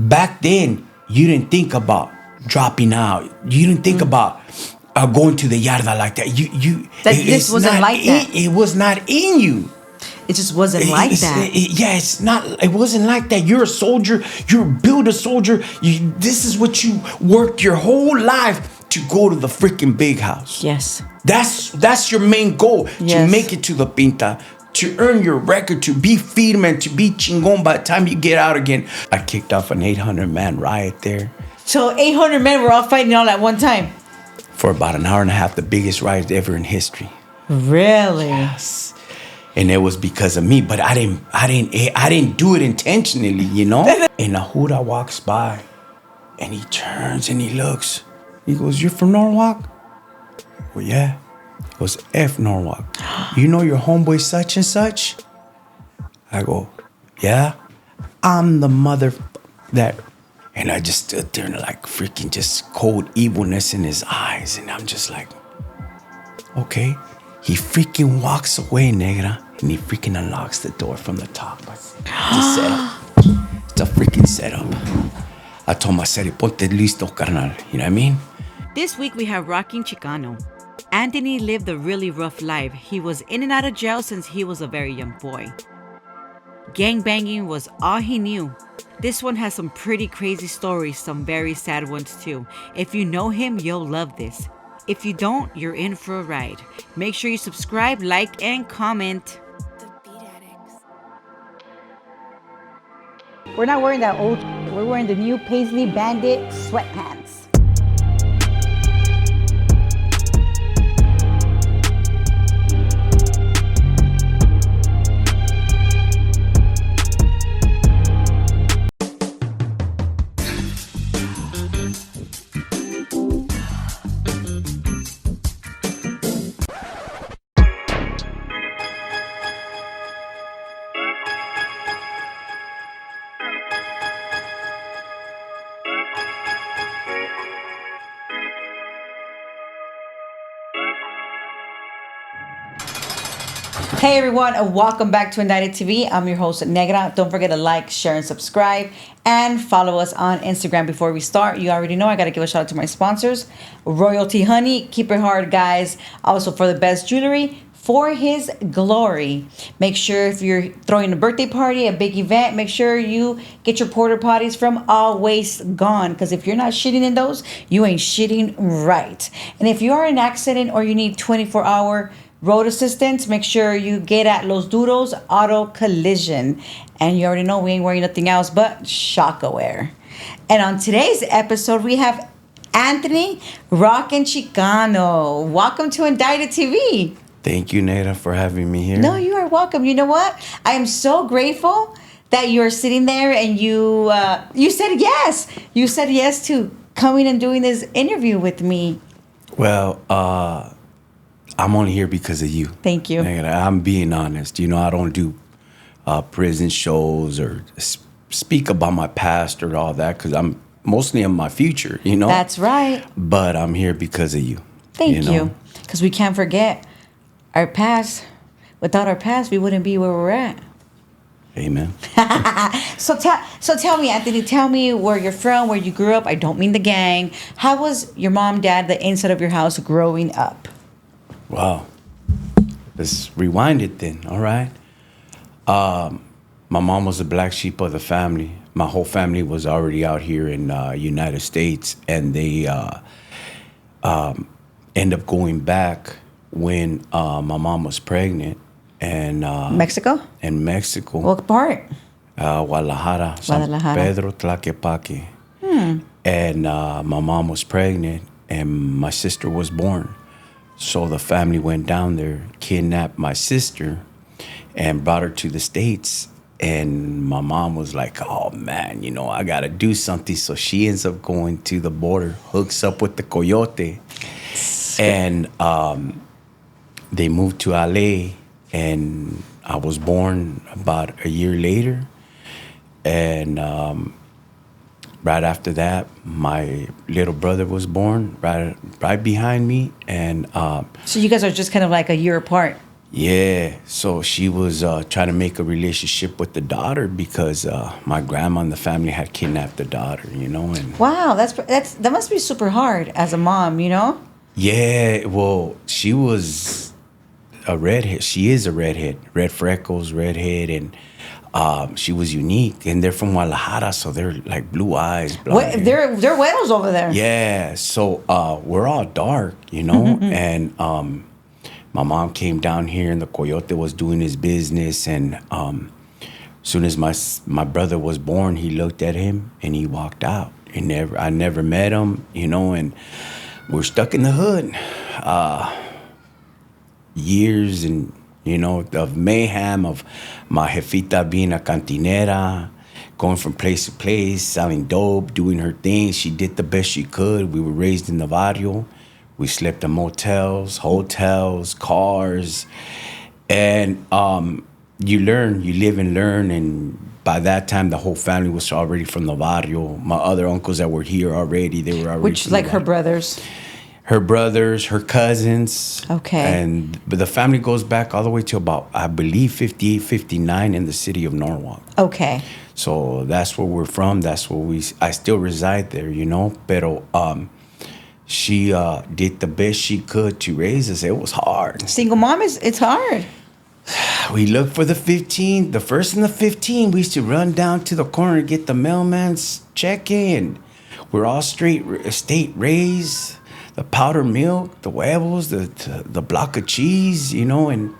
back then, you didn't think about dropping out. You didn't think about going to the yarda like that. This wasn't like that. It was not in you. It just wasn't like that. It's not. It wasn't like that. You're a soldier. You're built a soldier. This is what you worked your whole life to go to the freaking big house. Yes. That's your main goal. Yes. To make it to the pinta. To earn your record, to be firme, and to be chingon by the time you get out again. I kicked off an 800-man riot there. So 800 men were all fighting all at one time? For about an hour and a half, the biggest riot ever in history. Really? Yes. And it was because of me, but I didn't do it intentionally, you know? And a Huda walks by, and he turns and he looks. He goes, "You're from Norwalk?" Well, yeah. It was F Norwalk. "You know your homeboy such and such?" I go, "Yeah, I'm the mother that." And I just stood there and like freaking just cold evilness in his eyes. And I'm just like, okay. He freaking walks away, negra. And he freaking unlocks the door from the top. It's a setup. It's a freaking setup. I told myself, ponte listo, carnal. You know what I mean? This week we have Rocking Chicano. Anthony lived a really rough life. He was in and out of jail since he was a very young boy. Gangbanging was all he knew. This one has some pretty crazy stories, some very sad ones too. If you know him, you'll love this. If you don't, you're in for a ride. Make sure you subscribe, like, and comment. We're not wearing that old. We're wearing the new Paisley Bandit sweatpants. Hey everyone, and welcome back to Indicted TV. I'm your host, Negra. Don't forget to like, share, and subscribe, and follow us on Instagram. Before we start, you already know I got to give a shout out to my sponsors, Royalty Honey. Keep it hard, guys. Also for the best jewelry for his glory. Make sure if you're throwing a birthday party, a big event, make sure you get your porta potties from Always Gone. Because if you're not shitting in those, you ain't shitting right. And if you are in an accident or you need 24-hour road assistance, make sure you get at Los Duros Auto Collision. And you already know we ain't wearing nothing else but Shockaware. And on today's episode, we have Anthony Rockin' Chicano. Welcome to Indicted TV. Thank you, Neda, for having me here. No, you are welcome. You know what? I am so grateful that you're sitting there and you said yes. You said yes to coming and doing this interview with me. Well, I'm only here because of you. Thank you. I'm being honest. You know, I don't do prison shows or speak about my past or all that because I'm mostly in my future, you know? That's right. But I'm here because of you. Thank you. Because we can't forget our past. Without our past, we wouldn't be where we're at. Amen. So tell me, Anthony, tell me where you're from, where you grew up. I don't mean the gang. How was your mom, dad, the inside of your house growing up? Wow. Let's rewind it then, all right? My mom was the black sheep of the family. My whole family was already out here in United States, and they end up going back when my mom was pregnant. And Mexico? In Mexico. What part? Guadalajara. San Pedro Tlaquepaque. And my mom was pregnant, and my sister was born. So the family went down there, kidnapped my sister, and brought her to the States. And my mom was like, oh, man, you know, I got to do something. So she ends up going to the border, hooks up with the coyote. And they moved to LA, and I was born about a year later. And right after that, my little brother was born right behind me. And so you guys are just kind of like a year apart. Yeah, so she was trying to make a relationship with the daughter because my grandma and the family had kidnapped the daughter, and Wow, that must be super hard as a mom, you know? yeah, well, she was a redhead. She is a redhead, red freckles, redhead, and she was unique. And they're from Guadalajara, so they're like blue eyes, blonde What, hair. they're widows over there. Yeah, so we're all dark, and my mom came down here, and the coyote was doing his business, and soon as my brother was born, he looked at him and he walked out. I never met him, and we're stuck in the hood. Years and of mayhem, of my jefita being a cantinera, going from place to place, selling dope, doing her thing. She did the best she could. We were raised in the barrio. We slept in motels, hotels, cars, and you learn, you live and learn. And by that time, the whole family was already from the barrio. My other uncles that were here already, they were already Which, from like the her barrio. brothers. Her brothers, her cousins. Okay. But the family goes back all the way to about, I believe, 58, 59 in the city of Norwalk. Okay. So that's where we're from. That's where I still reside there, Pero she did the best she could to raise us. It was hard. Single mom it's hard. We looked for the 15, the first and the 15. We used to run down to the corner and get the mailman's check in. We're all state raised. The powdered milk, the huevos, the block of cheese, and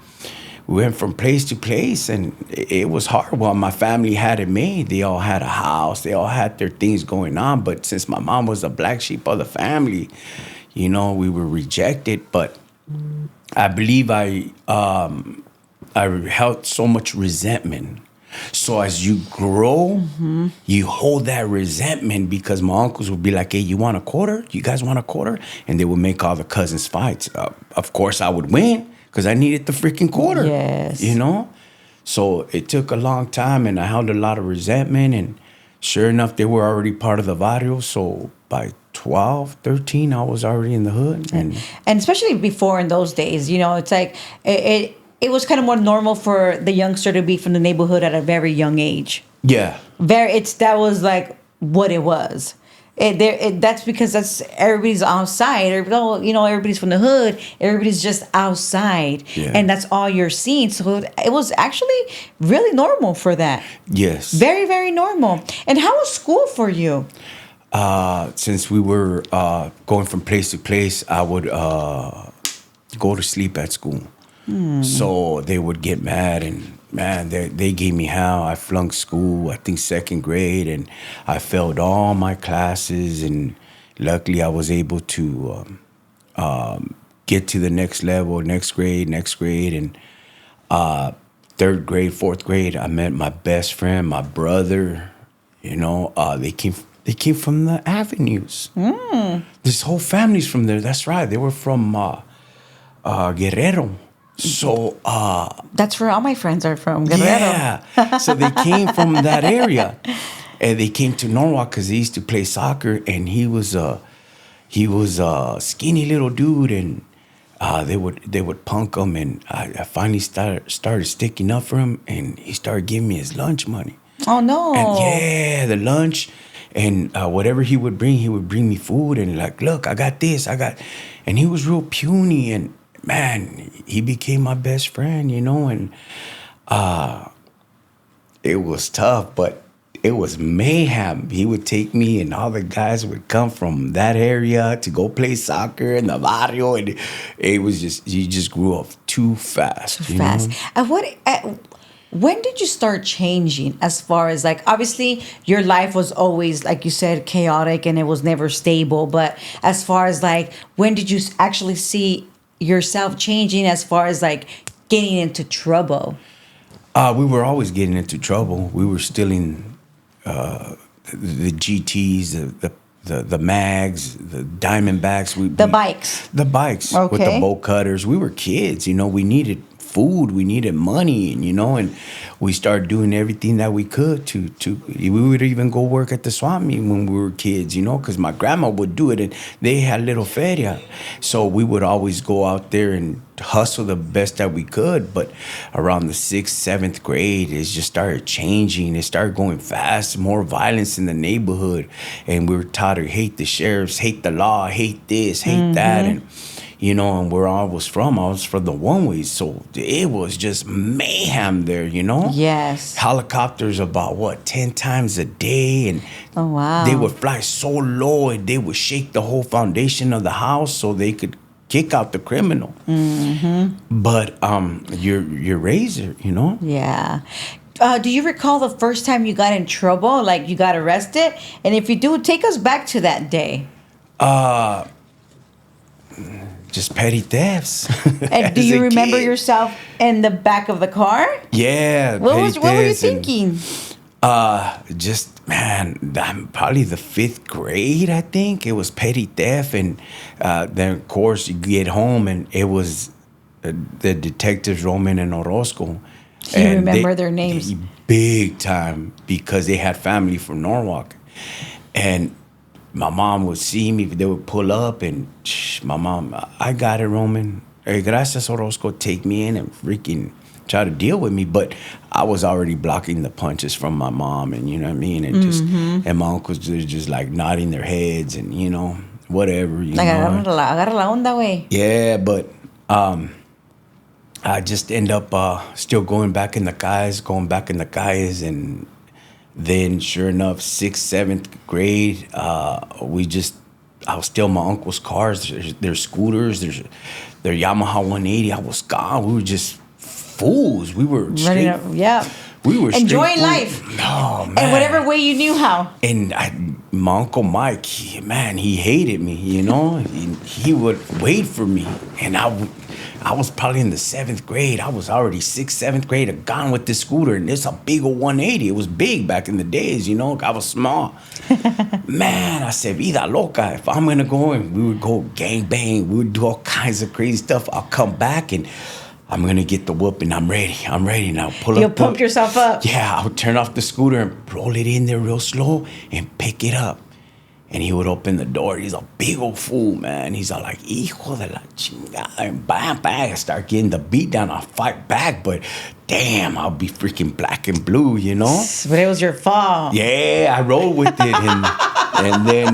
we went from place to place, and it was hard. Well, my family had it made. They all had a house. They all had their things going on. But since my mom was the black sheep of the family, we were rejected. But I believe I held so much resentment. So as you grow, you hold that resentment because my uncles would be like, hey, you want a quarter? You guys want a quarter? And they would make all the cousins fights. Of course, I would win because I needed the freaking quarter. Yes. So it took a long time, and I held a lot of resentment. And sure enough, they were already part of the barrio. So by 12, 13, I was already in the hood. And especially before in those days, it's like it was kind of more normal for the youngster to be from the neighborhood at a very young age. yeah. That was like what it was. That's because everybody's outside. Everybody's from the hood. Everybody's just outside, Yeah. and that's all you're seeing. So it was actually really normal for that. Yes. Very, very normal. And how was school for you? Since we were going from place to place, I would go to sleep at school. So they would get mad, and man, they gave me hell. I flunked school, I think second grade, and I failed all my classes. And luckily, I was able to get to the next level, next grade, and third grade, fourth grade, I met my best friend, my brother. They came from the avenues. This whole family's from there. That's right. They were from Guerrero. So That's where all my friends are from. Guerrero. yeah. So they came from that area, and they came to Norwalk because they used to play soccer. And he was a skinny little dude, and they would punk him. And I finally started sticking up for him, and he started giving me his lunch money. Oh no. And yeah, the lunch, and whatever he would bring me food, and like, look, I got this, and he was real puny, and man, he became my best friend, and it was tough, but it was mayhem. He would take me, and all the guys would come from that area to go play soccer in the barrio, and it was just, you just grew up too fast. Too fast. When did you start changing as far as, like, obviously your life was always, like you said, chaotic and it was never stable, but as far as, like, when did you actually see yourself changing as far as, like, getting into trouble? We were always getting into trouble. We were stealing the GTs, the mags, the Diamondbacks. The bikes. The bikes with Okay. the bolt cutters. We were kids, we needed food, we needed money, and and we started doing everything that we could to. We would even go work at the swap meet when we were kids, because my grandma would do it, and they had little feria, so we would always go out there and hustle the best that we could. But around the 6th, 7th grade, it just started changing. It started going fast, more violence in the neighborhood, and we were taught to hate the sheriffs, hate the law, hate this, hate that, and and where I was from the one way, so it was just mayhem there, Yes. Helicopters about 10 times a day, and Oh, wow. they would fly so low and they would shake the whole foundation of the house so they could kick out the criminal. But your razor, Yeah. Do you recall the first time you got in trouble, like you got arrested? And if you do, take us back to that day. Just petty thefts. And do As you a remember kid. yourself in the back of the car? Yeah. What petty were you thefts and, thinking? Just man, probably the 5th grade. I think it was petty theft, and then of course you get home and it was the detectives Roman and Orozco. Do you remember their names? Big time, because they had family from Norwalk, and my mom would see me. They would pull up, and my mom, I got it, Roman. Hey, gracias, Orozco. Take me in and freaking try to deal with me. But I was already blocking the punches from my mom, and you know what I mean? And just, and my uncles just like nodding their heads and, whatever. Like, agarra la onda, güey. Yeah, but I just end up still going back in the calles, and then sure enough, 6th, 7th grade, I was stealing my uncle's cars, their scooters, their Yamaha 180. I was gone. We were just fools. We were straight. Yeah. We were enjoying straight life. Oh, man. In whatever way you knew how. And my Uncle Mike, he hated me, he would wait for me. And I was probably in the 7th grade. I was already 6th, 7th grade. I gone with this scooter, and it's a big old 180. It was big back in the days, I was small. Man, I said, vida loca. If I'm going to go, and we would go gang bang. We would do all kinds of crazy stuff. I'll come back, and I'm going to get the whooping. I'm ready now. You'll pump yourself up. Yeah, I would turn off the scooter and roll it in there real slow and pick it up. And he would open the door. He's a big old fool, man. He's all like, hijo de la chingada. And bam, bang. I start getting the beat down. I fight back, but damn, I'll be freaking black and blue, But it was your fault. Yeah, I rolled with it. And then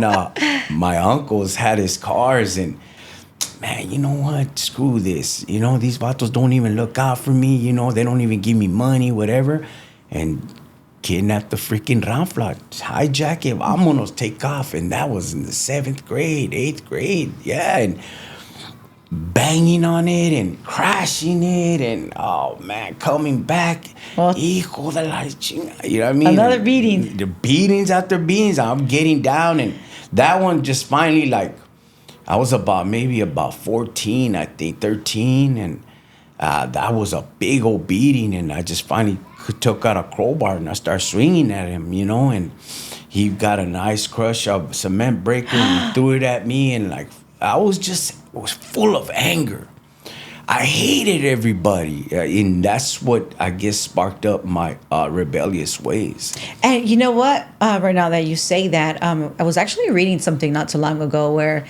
my uncles had his cars, and man, you know what? Screw this. These vatos don't even look out for me. They don't even give me money, whatever. And kidnapped the freaking Ramfla, hijack it, vámonos, take off. And that was in the 7th grade, 8th grade. Yeah, and banging on it and crashing it, and oh man, coming back. Well, hijo de la chingada. You know what I mean? Another beating. The beatings after beatings. I'm getting down, and that one just finally, like, I was maybe about 14, I think, 13, and that was a big old beating, and I just finally took out a crowbar and I started swinging at him, and he got a nice crush of cement breaker and he threw it at me, and like I was full of anger. I hated everybody, and that's what I guess sparked up my rebellious ways. And you know what? Right now that you say that, I was actually reading something not too long ago where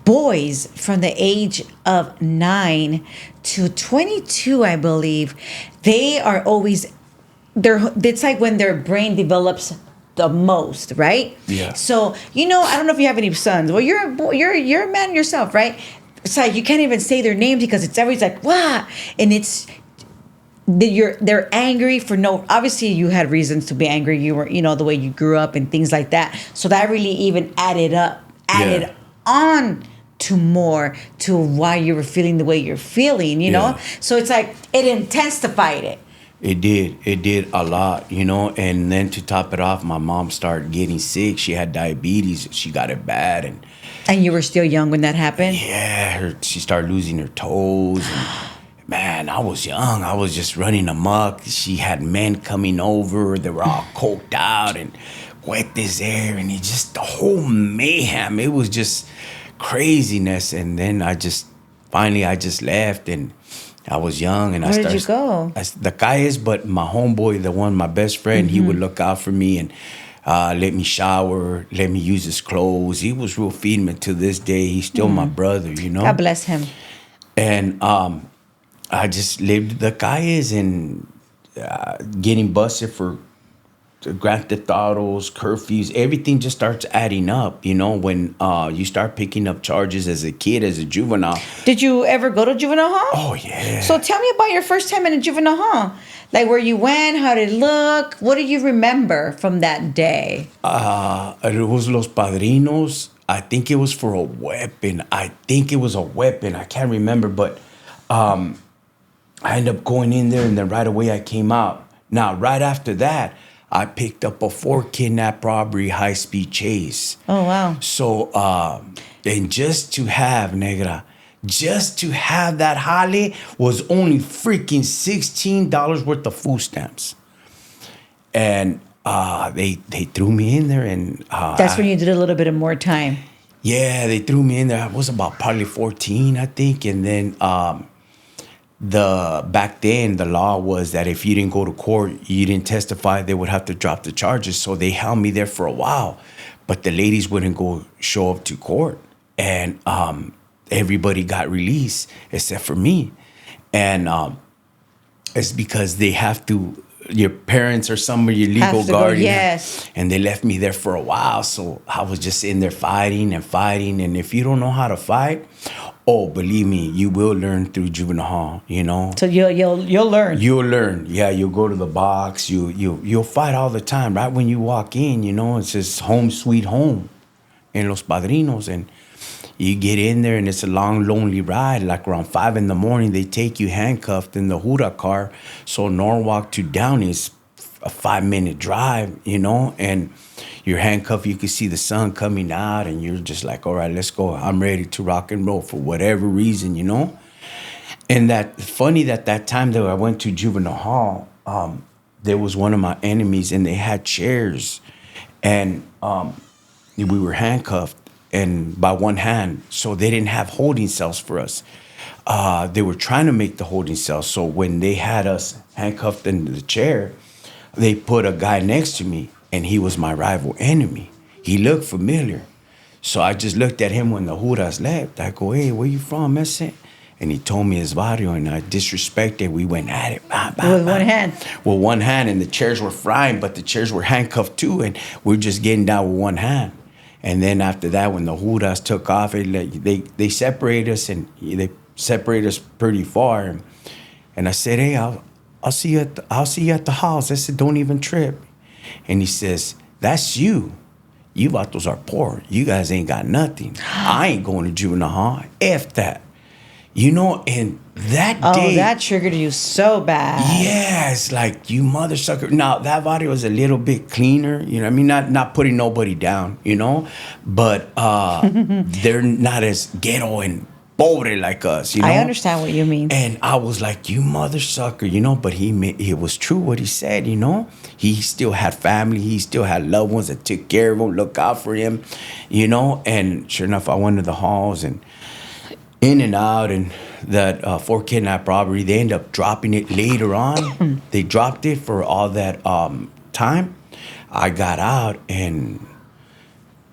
boys from the age of 9 to 22, I believe, they are always it's like when their brain develops the most, right? Yeah. So, I don't know if you have any sons. Well, you're a boy, you're a man yourself, right? It's like you can't even say their names because it's always like, wow. And they're angry for obviously you had reasons to be angry. You were, the way you grew up and things like that. So that really even added on to more to why you were feeling the way you're feeling, know? So it's like it intensified it. It did a lot, and then to top it off, my mom started getting sick. She had diabetes. She got it bad, and you were still young when that happened? Yeah, she started losing her toes, and man, I was young. I was just running amok. She had men coming over. They were all coked out and wet this air, and it just the whole mayhem. It was just craziness. And then I just left, and I was young, and Where did you go? The calles, but my homeboy, my best friend, he would look out for me and let me shower, let me use his clothes. He was real feeding to this day. He's still my brother, you know. God bless him. And I just lived the calles and getting busted for grand theft autos, curfews, everything just starts adding up, you know, when you start picking up charges as a kid, as a juvenile. Did you ever go to juvenile hall? Oh, yeah. So tell me about your first time in a juvenile hall. Like where you went, how did it look? What do you remember from that day? It was Los Padrinos. I think it was for a weapon. I can't remember, but I ended up going in there, and then right away I came out. Now, right after that, I picked up a 4 kidnap robbery, high-speed chase. Oh, wow. So, and just to have that jale was only freaking $16 worth of food stamps. And they threw me in there, and that's when you did a little bit of more time. Yeah, they threw me in there. I was about probably 14, I think. And then back then the law was that if you didn't go to court, you didn't testify, they would have to drop the charges. So they held me there for a while, but the ladies wouldn't go show up to court, and everybody got released except for me. And it's because they have to, your parents or some of your legal guardian, yes, and they left me there for a while. So I was just in there fighting, and if you don't know how to fight, oh, believe me, you will learn through juvenile hall, you know. So you'll learn. You'll learn. Yeah, you'll go to the box. You'll fight all the time. Right when you walk in, you know, it's just home sweet home in Los Padrinos, and you get in there, and it's a long, lonely ride. Like around 5 a.m, they take you handcuffed in the Jura car. So Norwalk to Downey is a 5-minute drive, you know, and you're handcuffed. You can see the sun coming out, and you're just like, all right, let's go. I'm ready to rock and roll for whatever reason, you know. And that time that I went to juvenile hall, there was one of my enemies, and they had chairs, and we were handcuffed and by one hand, so they didn't have holding cells for us. They were trying to make the holding cells, so when they had us handcuffed in the chair, they put a guy next to me, and he was my rival enemy. He looked familiar, so I just looked at him when the Juras left. I go, hey, where you from, Messi? And he told me his barrio, and I disrespected. We went at it. With one hand? With one hand, and the chairs were flying, but the chairs were handcuffed too, and we're just getting down with one hand. And then after that, when the Juras took off, they separated us, and they separated us pretty far. And I said, hey, I'll see you at the house. I said, don't even trip. And he says, that's you. You vatos are poor. You guys ain't got nothing. I ain't going to juvenile hall. F that. You know, and that day... Oh, that triggered you so bad. Yeah, it's like, you mother sucker. Now, that body was a little bit cleaner, you know what I mean? Not putting nobody down, you know? But they're not as ghetto and pobre like us, you know? I understand what you mean. And I was like, you mother sucker, you know? But it was true what he said, you know? He still had family. He still had loved ones that took care of him, look out for him, you know? And sure enough, I went to the halls and in and out, and that 4 kidnap robbery, they end up dropping it later on. They dropped it for all that time. I got out and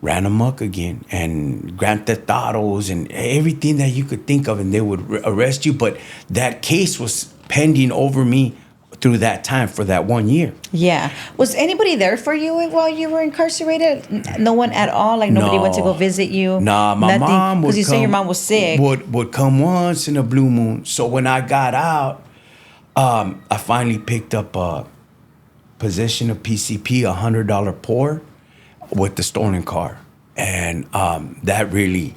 ran amok again, and grand theft autos and everything that you could think of, and they would arrest you. But that case was pending over me through that time for that 1 year. Yeah. Was anybody there for you while you were incarcerated? No one at all? Like nobody went to go visit you? Nah, my mom would come. Because you said your mom was sick. Would come once in a blue moon. So when I got out, I finally picked up a possession of PCP, $100 pour with the stolen car. And that really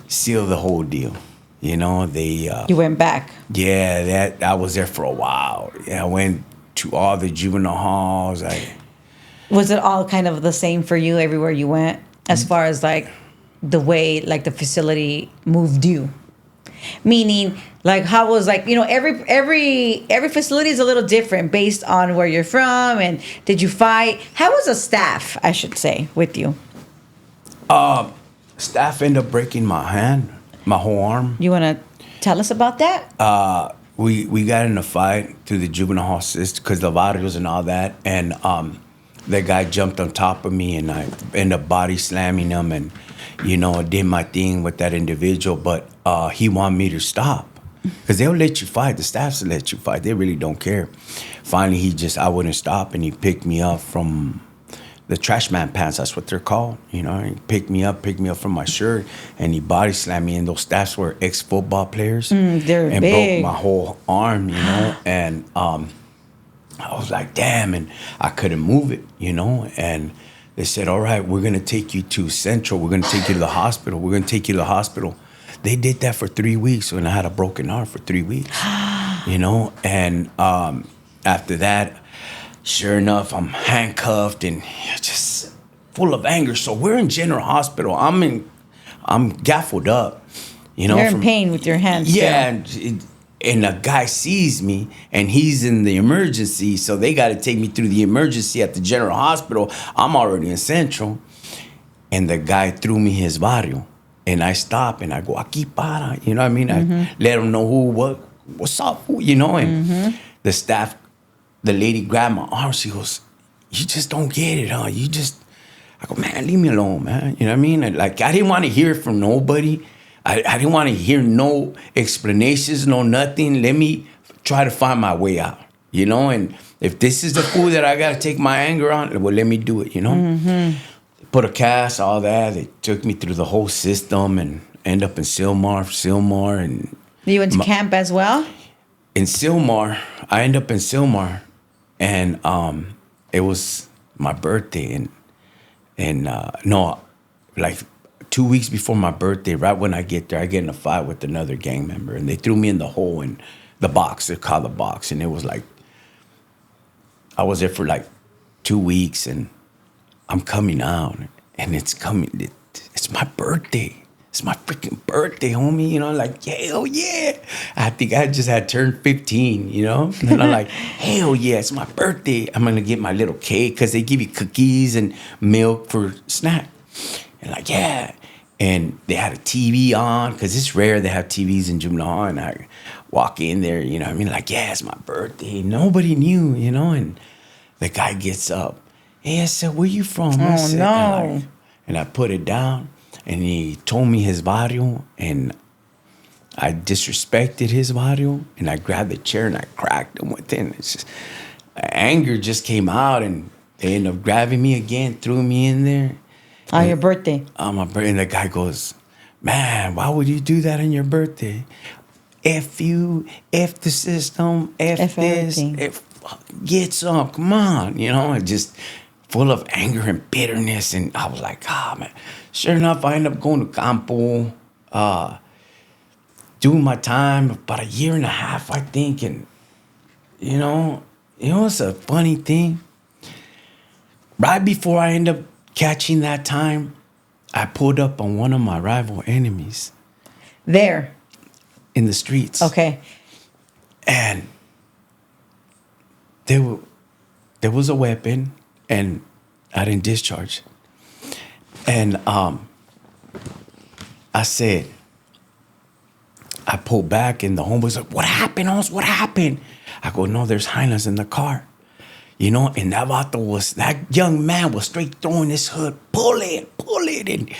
sealed the whole deal. You know, you went back. Yeah, I was there for a while. Yeah, I went to all the juvenile halls. Was it all kind of the same for you everywhere you went, as far as like the way like the facility moved you? Meaning, like how was like, you know, every facility is a little different based on where you're from, and did you fight? How was the staff, I should say, with you? Staff ended up breaking my hand. My whole arm. You want to tell us about that? we got in a fight through the juvenile hall system because the barrios and all that, and the guy jumped on top of me, and I ended up body slamming him, and did my thing with that individual, but he wanted me to stop because they'll let you fight. The staffs will let you fight. They really don't care. Finally, I wouldn't stop, and he picked me up from the trash man pants, that's what they're called. He picked me up from my shirt, and he body slammed me. And those staffs were ex-football players. They're and big. broke my whole arm, and I was like, damn, and I couldn't move it, and they said, all right, we're going to take you to Central. We're going to take you to the hospital. We're going to take you to the hospital. They did that for 3 weeks when I had a broken arm for 3 weeks, and after that, sure enough, I'm handcuffed and just full of anger. So we're in General Hospital. I'm gaffled up, You're in pain with your hands. Yeah, and a guy sees me, and he's in the emergency, so they got to take me through the emergency at the General Hospital. I'm already in Central, and the guy threw me his barrio, and I stop and I go, aquí para, you know what I mean? I let him know what's up, and the staff. The lady grabbed my arm. She goes, you just don't get it, huh? I go, man, leave me alone, man. You know what I mean? And I didn't want to hear from nobody. I didn't want to hear no explanations, no nothing. Let me try to find my way out, And if this is the fool that I got to take my anger on, well, let me do it, They put a cast, all that. They took me through the whole system and end up in Sylmar. And You went to camp as well? in Sylmar, I ended up in Sylmar. And it was my birthday, and no, like 2 weeks before my birthday, right when I get there, I get in a fight with another gang member, and they threw me in the hole in the box. They call the box, and it was like I was there for like 2 weeks, and I'm coming out, and it's my birthday. It's my freaking birthday, homie. Hell yeah. I think I just had turned 15, And I'm like, hell yeah, it's my birthday. I'm going to get my little cake because they give you cookies and milk for snack. And yeah. And they had a TV on because it's rare they have TVs in juvenile hall. And I walk in there, yeah, it's my birthday. Nobody knew, And the guy gets up. Hey, I said, where you from? Oh, no. And I put it down. And he told me his barrio, and I disrespected his barrio, and I grabbed the chair and I cracked him with it. It's just anger just came out, and they ended up grabbing me again, threw me in there. On your birthday? On my birthday, and the guy goes, man, why would you do that on your birthday? F you, F the system, F this, F, get some, come on, just full of anger and bitterness. And I was like, man. Sure enough, I ended up going to Campo, doing my time about a year and a half, I think. And, it's a funny thing. Right before I ended up catching that time, I pulled up on one of my rival enemies. There? In the streets. Okay. And there was a weapon, and I didn't discharge. And I said, I pulled back, and the homeboy's like, what happened, Hans? What happened? I go, no, there's hyenas in the car. And that young man was straight throwing his hood, pull it. And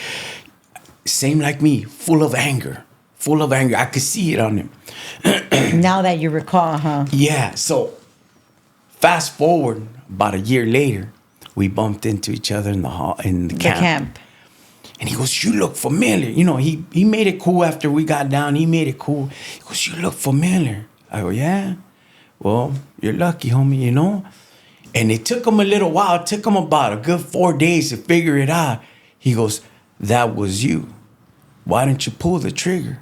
same like me, full of anger. I could see it on him. Now that you recall, huh? Yeah, so fast forward about a year later, we bumped into each other in the camp. And he goes, you look familiar. He made it cool after we got down. He made it cool. He goes, you look familiar. I go, yeah. Well, you're lucky, homie, And it took him a little while. It took him about a good 4 days to figure it out. He goes, that was you. Why didn't you pull the trigger?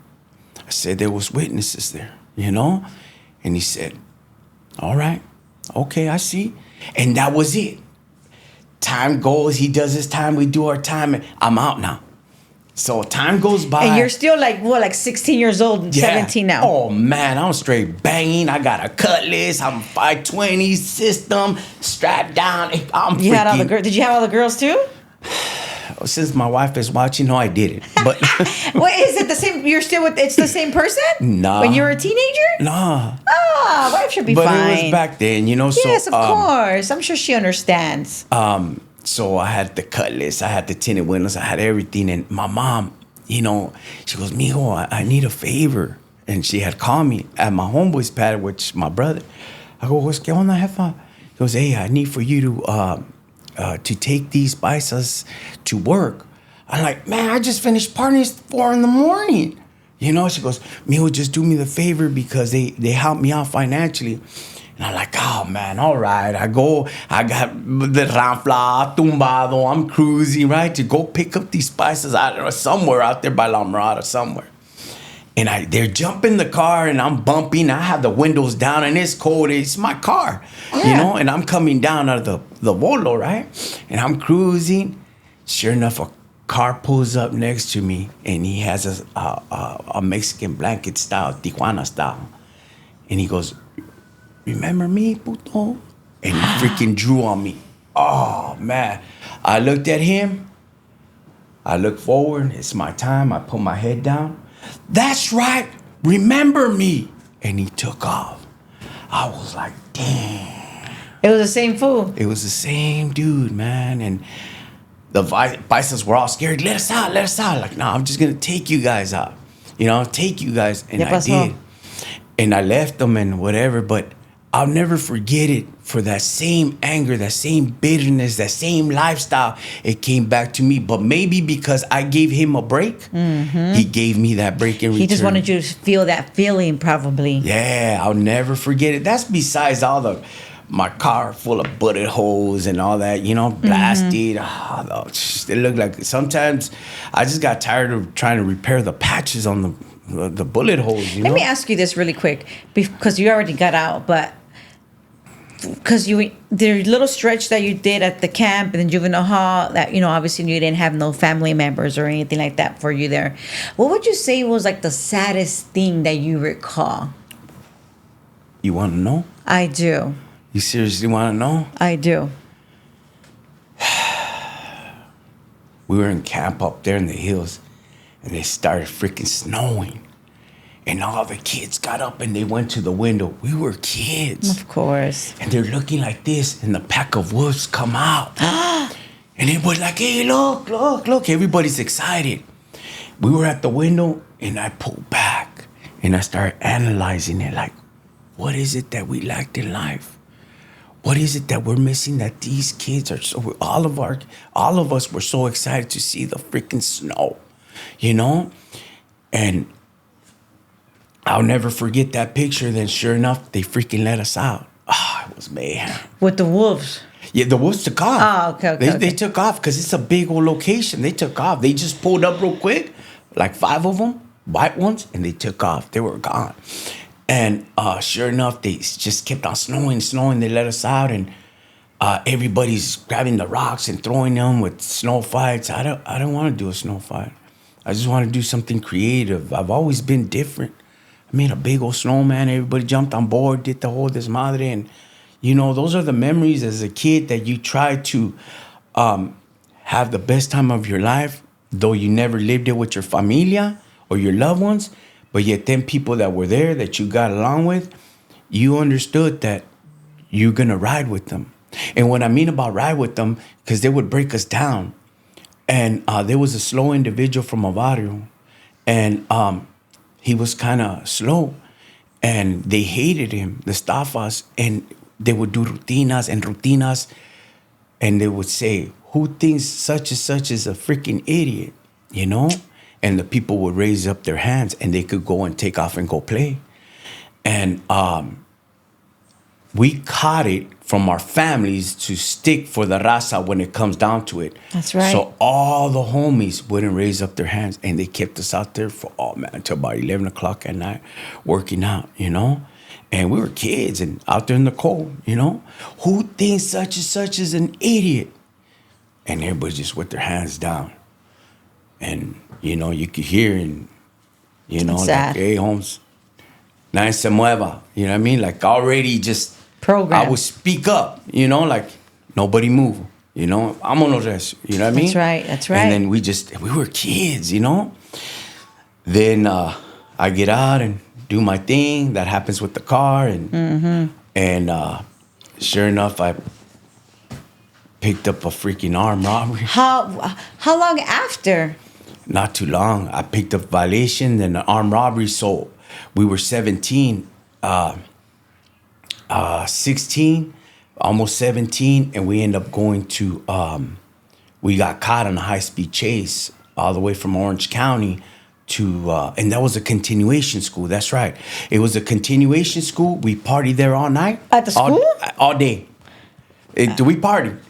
I said, there was witnesses there, And he said, all right. Okay, I see. And that was it. Time goes, he does his time, we do our time, and I'm out now. So time goes by. And you're still like 16 years old, 17 now. Oh man, I'm straight banging. I got a cutlass. I'm 520 system, strapped down. I'm you had all the girls. Did you have all the girls too? since my wife is watching, no, I didn't. But What is it the same? You're still with? It's the same person? Nah. When you were a teenager? nah. Ah, wife should be But fine. it was back then, you know. Yes, so, of course. I'm sure she understands. So I had the cutlass, I had the tinted windows, I had everything. And my mom, you know, she goes, Mijo, I need a favor. And she had called me at my homeboy's pad, which my brother. I go, what's going on, jefa? He goes, hey, I need for you to take these bicycles to work. I'm like, man, I just finished partying at 4 a.m. You know, she goes, Mijo, just do me the favor because they helped me out financially. And I'm like, oh, man, all right. I got the ranfla, tumbado. I'm cruising, right, to go pick up these spices somewhere out there by La Mirada, somewhere. And they're jumping the car, and I'm bumping. I have the windows down, and it's cold. It's my car, you know? And I'm coming down out of the bolo, right? And I'm cruising. Sure enough, a car pulls up next to me, and he has a Mexican blanket style, Tijuana style. And he goes, remember me, puto? And he freaking drew on me. Oh, man. I looked at him. I looked forward. It's my time. I put my head down. That's right. Remember me. And he took off. I was like, damn. It was the same fool. It was the same dude, man. And the bicycles were all scared. Let us out. Let us out. Like, no, I'm just going to take you guys out. You know, take you guys. And I did. And I left them and whatever. But I'll never forget it for that same anger, that same bitterness, that same lifestyle. It came back to me. But maybe because I gave him a break, he gave me that break in return. He just wanted you to feel that feeling, probably. Yeah, I'll never forget it. That's besides all my car full of bullet holes and all that, you know, blasted. It looked like sometimes I just got tired of trying to repair the patches on the bullet holes, you know? Let me ask you this really quick, because you already got out, but because the little stretch that you did at the camp and the juvenile hall, that, you know, obviously you didn't have no family members or anything like that for you there. What would you say was like the saddest thing that you recall? You want to know? I do. You seriously want to know? I do. We were in camp up there in the hills, and it started freaking snowing. And all the kids got up and they went to the window. We were kids. Of course. And they're looking like this, and the pack of wolves come out. And it was like, hey, look, look, look. Everybody's excited. We were at the window, and I pulled back, and I started analyzing it. Like, what is it that we lacked in life? What is it that we're missing that these kids are so... All of us were so excited to see the freaking snow, you know? And I'll never forget that picture. Then sure enough, they freaking let us out. It was mayhem. With the wolves? Yeah, the wolves took off. Oh, okay. They took off because it's a big old location. They took off. They just pulled up real quick, like 5 of them, white ones, and they took off. They were gone. And sure enough, they just kept on snowing. They let us out, and everybody's grabbing the rocks and throwing them with snow fights. I don't want to do a snow fight. I just want to do something creative. I've always been different. I made a big old snowman. Everybody jumped on board, did the whole desmadre. And, you know, those are the memories as a kid that you try to have the best time of your life, though you never lived it with your familia or your loved ones. But yet them people that were there that you got along with, you understood that you're going to ride with them. And what I mean about ride with them, because they would break us down. And there was a slow individual from a barrio. And he was kind of slow. And they hated him, the staffas. And they would do rutinas. And they would say, who thinks such and such is a freaking idiot? You know? And the people would raise up their hands and they could go and take off and go play. And we caught it from our families to stick for the raza when it comes down to it. That's right. So all the homies wouldn't raise up their hands, and they kept us out there for, until about 11 o'clock at night working out, you know? And we were kids and out there in the cold, you know? Who thinks such and such is an idiot? And everybody just with their hands down. And, you know, you could hear, and, you know, like, hey, Holmes, nadie se mueva. You know what I mean? Like, already just, program. I would speak up, you know, like, nobody move. Vámonos. You know what I mean? That's right. And then we were kids, Then I get out and do my thing. That happens with the car. And sure enough, I picked up a freaking armed robbery. How long after? Not too long. I picked up violation and an armed robbery. So we were 17, 16, almost 17, and we end up going to, we got caught on a high-speed chase all the way from Orange County to, and that was a continuation school. That's right. It was a continuation school. We partied there all night. At the school? All day. We partied.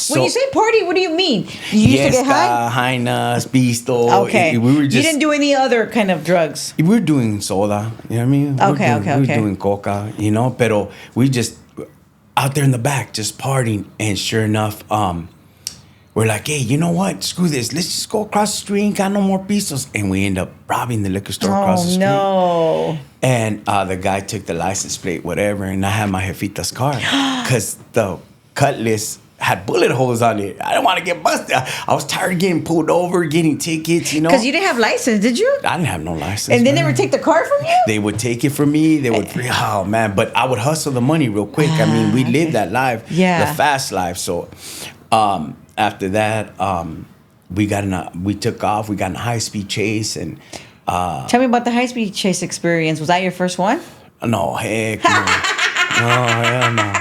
When you say party, what do you mean? You used to get high? Highness, Bisto. Okay. We you didn't do any other kind of drugs? We were doing soda, you know what I mean? We were doing coca, pero we just, out there in the back, just partying. And sure enough, we're like, hey, you know what? Screw this. Let's just go across the street. Ain't got no more pesos. And we end up robbing the liquor store across the street. Oh, no. And the guy took the license plate, whatever, and I had my jefita's car. Because the Cutlass had bullet holes on it. I didn't want to get busted. I was tired of getting pulled over, getting tickets, Because you didn't have license, did you? I didn't have no license. And then they would take the car from you? They would take it from me. They would, oh man, but I would hustle the money real quick. I mean, we lived that life, the fast life. So after that, we took off. We got in a high-speed chase. And tell me about the high-speed chase experience. Was that your first one? No, heck no. No, hell no.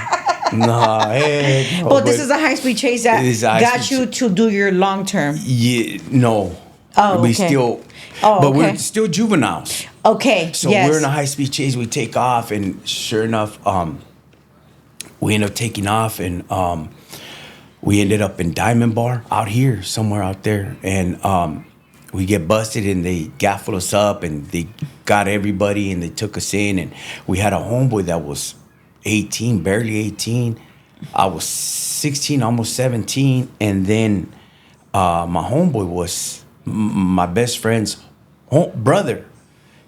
No, heck no. Well, this is a high-speed chase that got you to do your long term. Yeah, no. Oh, we okay. still, but we're still juveniles. Okay, So we're in a high-speed chase. We take off, and sure enough, we end up taking off, and we ended up in Diamond Bar out here, somewhere out there, and we get busted, and they gaffled us up, and they got everybody, and they took us in, and we had a homeboy that was 18, barely 18. I was 16, almost 17, and then my homeboy was my best friend's brother.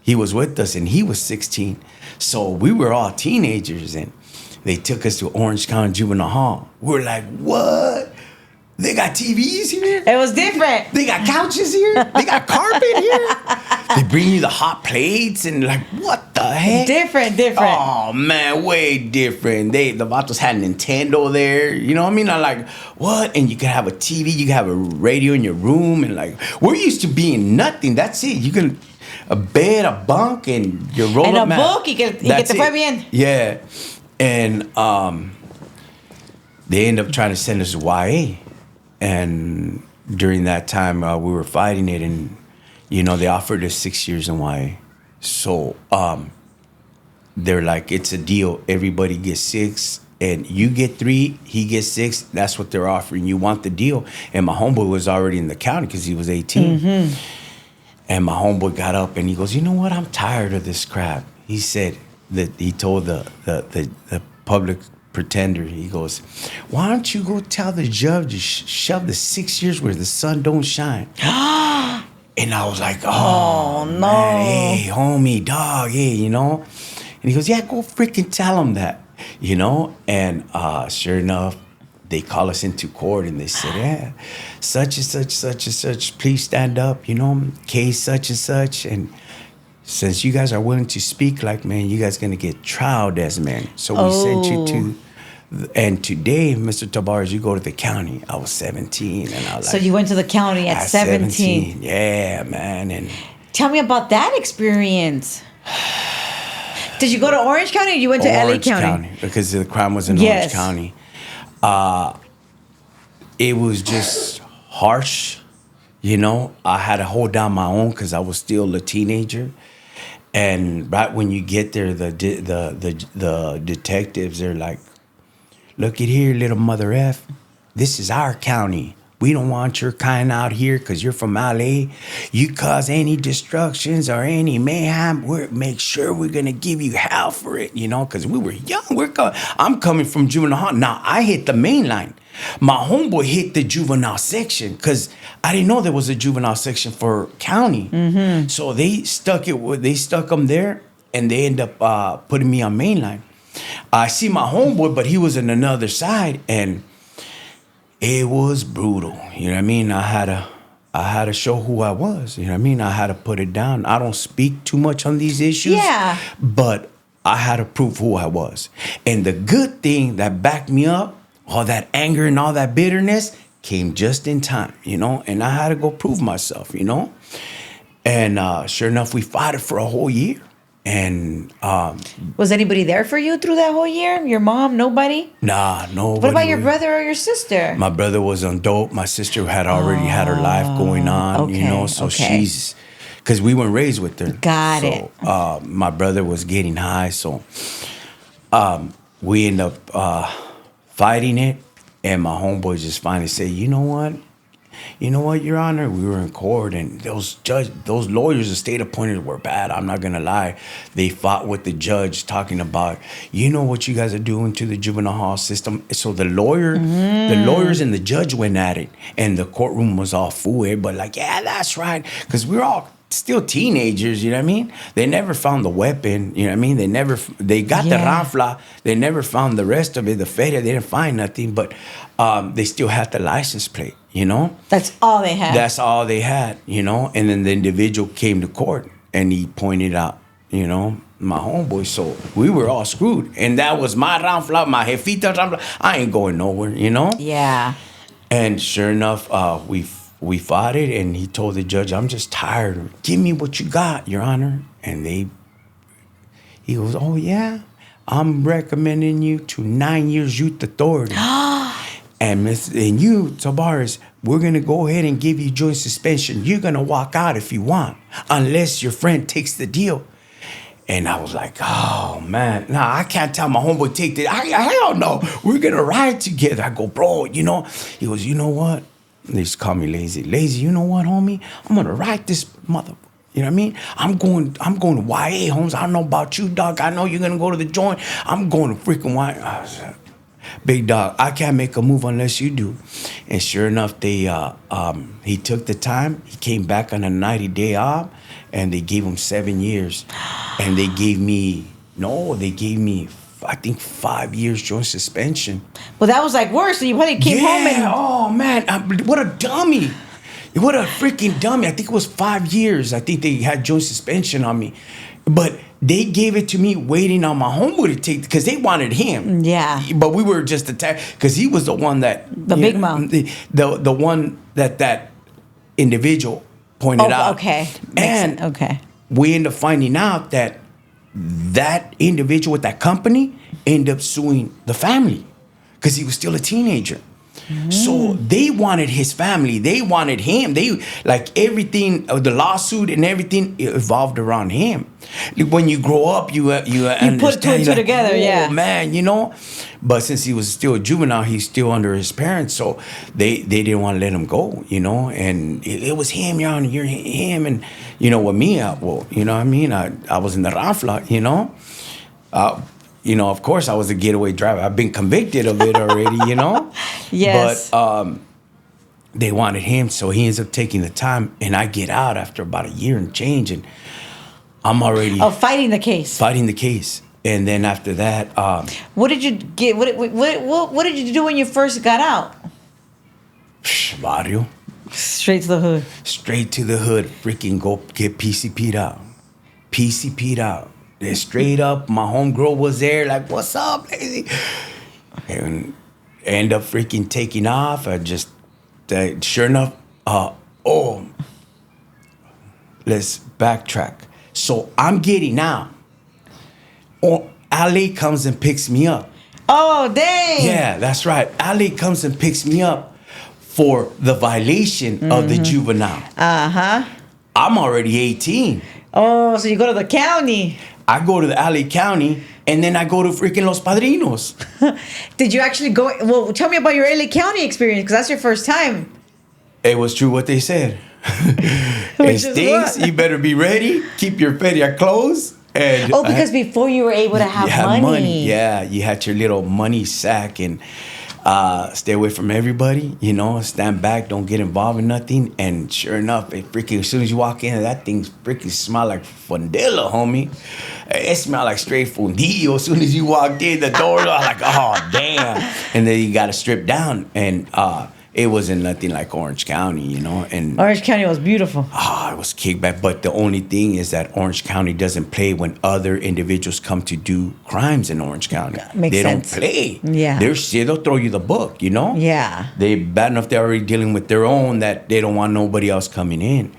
He was with us, and he was 16. So we were all teenagers, and they took us to Orange County Juvenile Hall. We're like, what? They got TVs here? It was different. They got couches here? They got carpet here? They bring you the hot plates and like, what the heck? Different. Oh, man, way different. The vatos had Nintendo there. You know what I mean? I'm like, what? And you could have a TV. You could have a radio in your room. And like, we're used to being nothing. That's it. You can, a bed, a bunk, and your roll-up and a mat. book. Y que te fue bien. Yeah. And they end up trying to send us to YA. And during that time, we were fighting it, and they offered us 6 years in YA. So they're like, it's a deal. Everybody gets 6, and you get 3, he gets 6. That's what they're offering. You want the deal? And my homeboy was already in the county because he was 18. Mm-hmm. And my homeboy got up and he goes, you know what? I'm tired of this crap. He said that he told the public pretender, he goes, why don't you go tell the judge to shove the 6 years where the sun don't shine? And I was like, oh no, man, hey, homie, dog, hey, And he goes, yeah, go freaking tell him that, And sure enough, they call us into court and they said, yeah, such and such, such and such, please stand up, case such and such. And since you guys are willing to speak like men, you guys going to get trialed as men. So we sent you to, and today, Mr. Tabares, you go to the county. I was 17. And I was so you went to the county at 17. Yeah, man. And tell me about that experience. Did you go to Orange County or you went to LA County? Because the crime was in Orange County. It was just harsh. I had to hold down my own because I was still a teenager. And right when you get there, the detectives, they're like, look at here, little mother F. This is our county. We don't want your kind out here because you're from LA. You cause any destructions or any mayhem, make sure we're going to give you hell for it, because we were young. I'm coming from juvenile hall. Now, I hit the main line. My homeboy hit the juvenile section because I didn't know there was a juvenile section for county. Mm-hmm. So they stuck them there, and they end up putting me on main line. I see my homeboy, but he was on another side, and It was brutal. You know what I mean? I had to show who I was. You know what I mean? I had to put it down. I don't speak too much on these issues. Yeah. But I had to prove who I was. And the good thing that backed me up, all that anger and all that bitterness, came just in time, you know? And I had to go prove myself, you know? And sure enough, we fought it for a whole year. And was anybody there for you through that whole year? Your mom? Nobody? nah, nobody. What about your brother or your sister? My brother was on dope. My sister had already had her life going on, you know? So she's, because we weren't raised with her. Got it. My brother was getting high, so we end up fighting it. And my homeboy just finally said, you know what, Your Honor? We were in court, and those lawyers, the state appointed, were bad. I'm not gonna lie. They fought with the judge, talking about, you know what you guys are doing to the juvenile hall system. So the lawyers and the judge went at it, and the courtroom was all full. Everybody like, yeah, that's right, because we're all still teenagers, you know what I mean? They never found the weapon, you know what I mean? They got the rifle, they never found the rest of it, the feria, they didn't find nothing, but they still had the license plate, you know? That's all they had. That's all they had, you know? And then the individual came to court, and he pointed out, you know, my homeboy, so we were all screwed. And that was my rifle, my jefita rifle. I ain't going nowhere, you know? Yeah. And sure enough, we fought it, and he told the judge, I'm just tired. Give me what you got, Your Honor. And he goes, oh, yeah, I'm recommending you to 9 years youth authority. and you, Tavares, we're going to go ahead and give you joint suspension. You're going to walk out if you want, unless your friend takes the deal. And I was like, oh, man. Nah, I can't tell my homeboy take the... I don't know. We're going to ride together. I go, bro, you know. He goes, you know what? They just call me lazy. Lazy, you know what, homie? I'm gonna write this mother. You know what I mean? I'm going to YA, Holmes. I don't know about you, dog. I know you're gonna go to the joint. I'm going to freaking YA. I was like, big dog, I can't make a move unless you do. And sure enough, he took the time. He came back on a 90-day off, and they gave him 7 years. And they gave me, I think 5 years joint suspension. Well, that was like worse. So you probably came home and... Oh, man. What a dummy. What a freaking dummy. I think it was 5 years. I think they had joint suspension on me. But they gave it to me waiting on my homeboy to take, because they wanted him. Yeah. But we were just attacked, because he was the one that... The big mouth. The one that individual pointed out. Okay. And okay. We ended up finding out that individual with that company ended up suing the family, because he was still a teenager. So they wanted his family. They wanted him. They, like, everything, the lawsuit and everything, it evolved around him. When you grow up, you put two and two together, yeah. Man, you know. But since he was still a juvenile, he's still under his parents, so they didn't want to let him go, you know. And it was him, Your Honor, you're him. And, you know, with me, well, you know what I mean? I was in the rafla, you know. You know, of course, I was a getaway driver. I've been convicted of it already, you know? Yes. But they wanted him, so he ends up taking the time, and I get out after about a year and change, and I'm already... Oh, fighting the case. Fighting the case. And then after that... what did you get? What did you do when you first got out? Barrio. Straight to the hood. Straight to the hood. Freaking go get PCP'd out. PCP'd out. Then straight up, my homegirl was there, like, what's up, lazy? And end up freaking taking off. I just, sure enough, let's backtrack. So I'm getting out. Ali comes and picks me up. Oh, dang. Yeah, that's right. Ali comes and picks me up for the violation of the juvenile. Uh-huh. I'm already 18. Oh, so you go to the county. I go to the LA County, and then I go to freaking Los Padrinos. Did you actually go? Well, tell me about your LA County experience, because that's your first time. It was true what they said. It stinks. You better be ready. Keep your feria closed. And because before you were able to have money. Yeah, you had your little money sack, and stay away from everybody, you know, stand back, don't get involved in nothing. And sure enough, it freaking, as soon as you walk in, that thing freaking smell like Fundilla, homie. It smelled like straight fundido. As soon as you walked in the door, I was like, oh, damn. And then you got to strip down. And it wasn't nothing like Orange County, you know. And Orange County was beautiful. it was kickback. But the only thing is that Orange County doesn't play when other individuals come to do crimes in Orange County. Makes they sense. don't play. Yeah. They'll throw you the book, you know? Yeah. They bad enough they're already dealing with their own that they don't want nobody else coming in.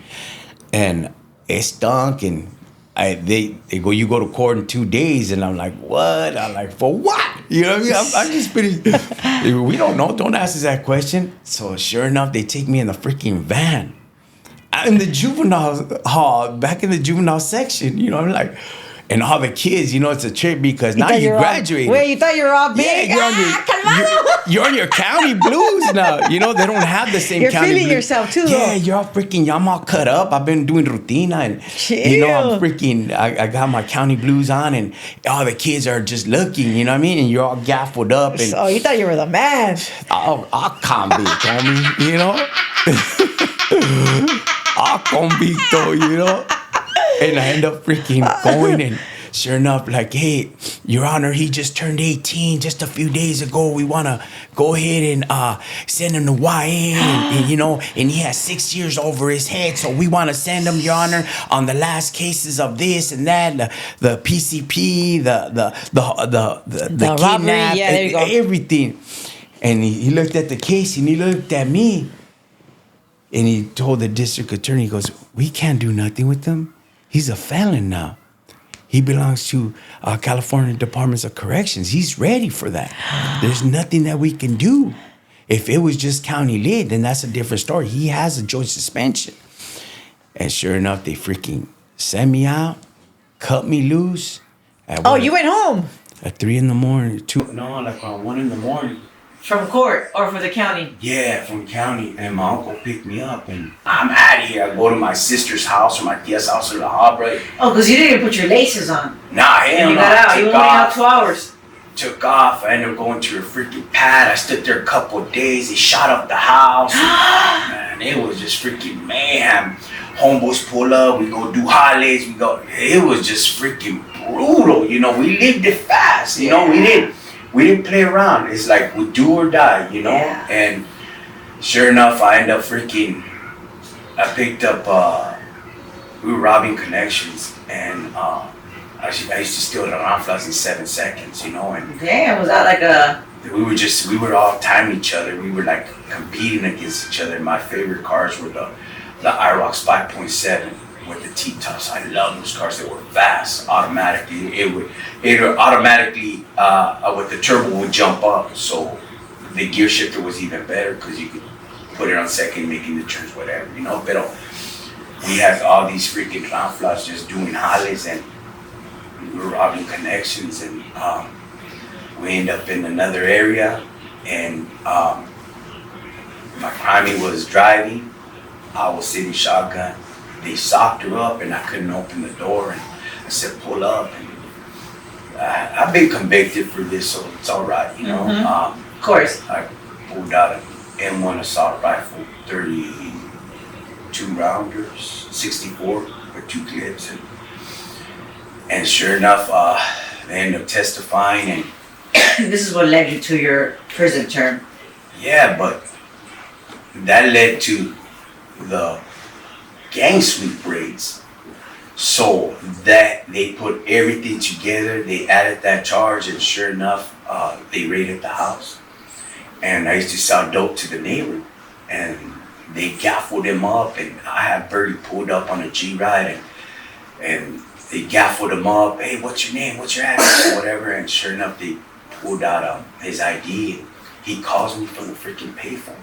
And it stunk, and they go, you go to court in 2 days, and I'm like, what? I'm like, for what? You know what I mean? I'm just pretty, we don't know. Don't ask us that question. So sure enough, they take me in the freaking van. In the juvenile hall, back in the juvenile section, you know, I'm like, and all the kids, you know, it's a trip because now you graduated. Wait, you thought you were all big? Yeah, you're on your county blues now. You know, they don't have the same You're county feeling blues. yourself too, Yeah, though. you're all freaking, I'm all cut up. I've been doing rutina and, you know, I'm freaking, I got my county blues on and all the kids are just looking, you know what I mean? And you're all gaffled up. And Oh, you thought you were the man. I'll convict, homie, you know? I'll convicto, you know? And I end up freaking going, and sure enough, like, hey, Your Honor, he just turned 18 just a few days ago. We want to go ahead and send him to YA, and, you know, and he has 6 years over his head. So we want to send him, Your Honor, on the last cases of this and that, the PCP, the robbery, kidnap, yeah, there you go. everything. And he looked at the case and he looked at me. And he told the district attorney, he goes, we can't do nothing with him. He's a felon now. He belongs to California Departments of Corrections. He's ready for that. There's nothing that we can do. If it was just county lit, then that's a different story. He has a joint suspension. And sure enough, they freaking sent me out, cut me loose. You went home? At 3 in the morning, like around 1 in the morning. From court or from the county? Yeah, from county. And my uncle picked me up, and I'm out of here. I go to my sister's house or my tia's house in La Habra. Oh, because you didn't even put your laces on. Nah, hell You no. got out. You only out 2 hours. Took off. I ended up going to a freaking pad. I stood there a couple of days. They shot up the house. Man, it was just freaking mayhem. Homeboys pull up. We go do holidays. It was just freaking brutal. You know, we lived it fast. You know, we didn't play around. It's like we do or die, you know? Yeah. And sure enough, I ended up I picked up, we were robbing connections, and I used to steal the ramflas in 7 seconds, you know? And Damn, was that like a... we were all timing each other. We were like competing against each other. My favorite cars were the IROX 5.7 with the T-tops. I love those cars. They were fast, automatically. It would automatically, with the turbo would jump up. So the gear shifter was even better because you could put it on second, making the turns, whatever, you know. But we had all these freaking ramflas just doing jales, and we were robbing connections, and we end up in another area, and my crimey was driving. I was sitting shotgun. They socked her up, and I couldn't open the door, and I said, pull up. And I've been convicted for this, so it's all right, you know. Of course. I pulled out an M1 assault rifle, 32 rounders, 64 with 2 clips, and sure enough, they ended up testifying, and This is what led you to your prison term. yeah, but that led to the gang sweep raids. So that they put everything together, they added that charge, and sure enough, they raided the house. And I used to sell dope to the neighbor, and they gaffled him up, and I had Bertie pulled up on a G-Ride, and they gaffled him up. Hey, what's your name? What's your address? Or whatever. And sure enough, they pulled out his ID, and he calls me from the freaking payphone.